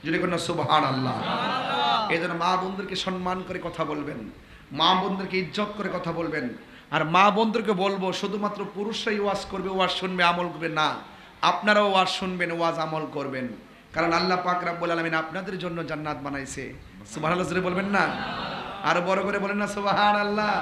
যদি কোনো সুবহানাল্লাহ। এই জন্য মা বোনদেরকে সম্মান করে কথা বলবেন, মা বোনদেরকে ইজ্জত করে কথা বলবেন। আর মা বোনদেরকে বলবো, শুধুমাত্র পুরুষরাই ওয়াজ করবে, ওয়াজ শুনবে, আমল করবে না, আপনারাও ওয়াজ শুনবেন, ওয়াজ আমল করবেন। কারণ আল্লাহ পাক রব্বুল আলামিন আপনাদের জন্য জান্নাত বানাইছে। সুবহানাল্লাহ বলবেন না? আর বড় করে বলেন না সুবহানাল্লাহ।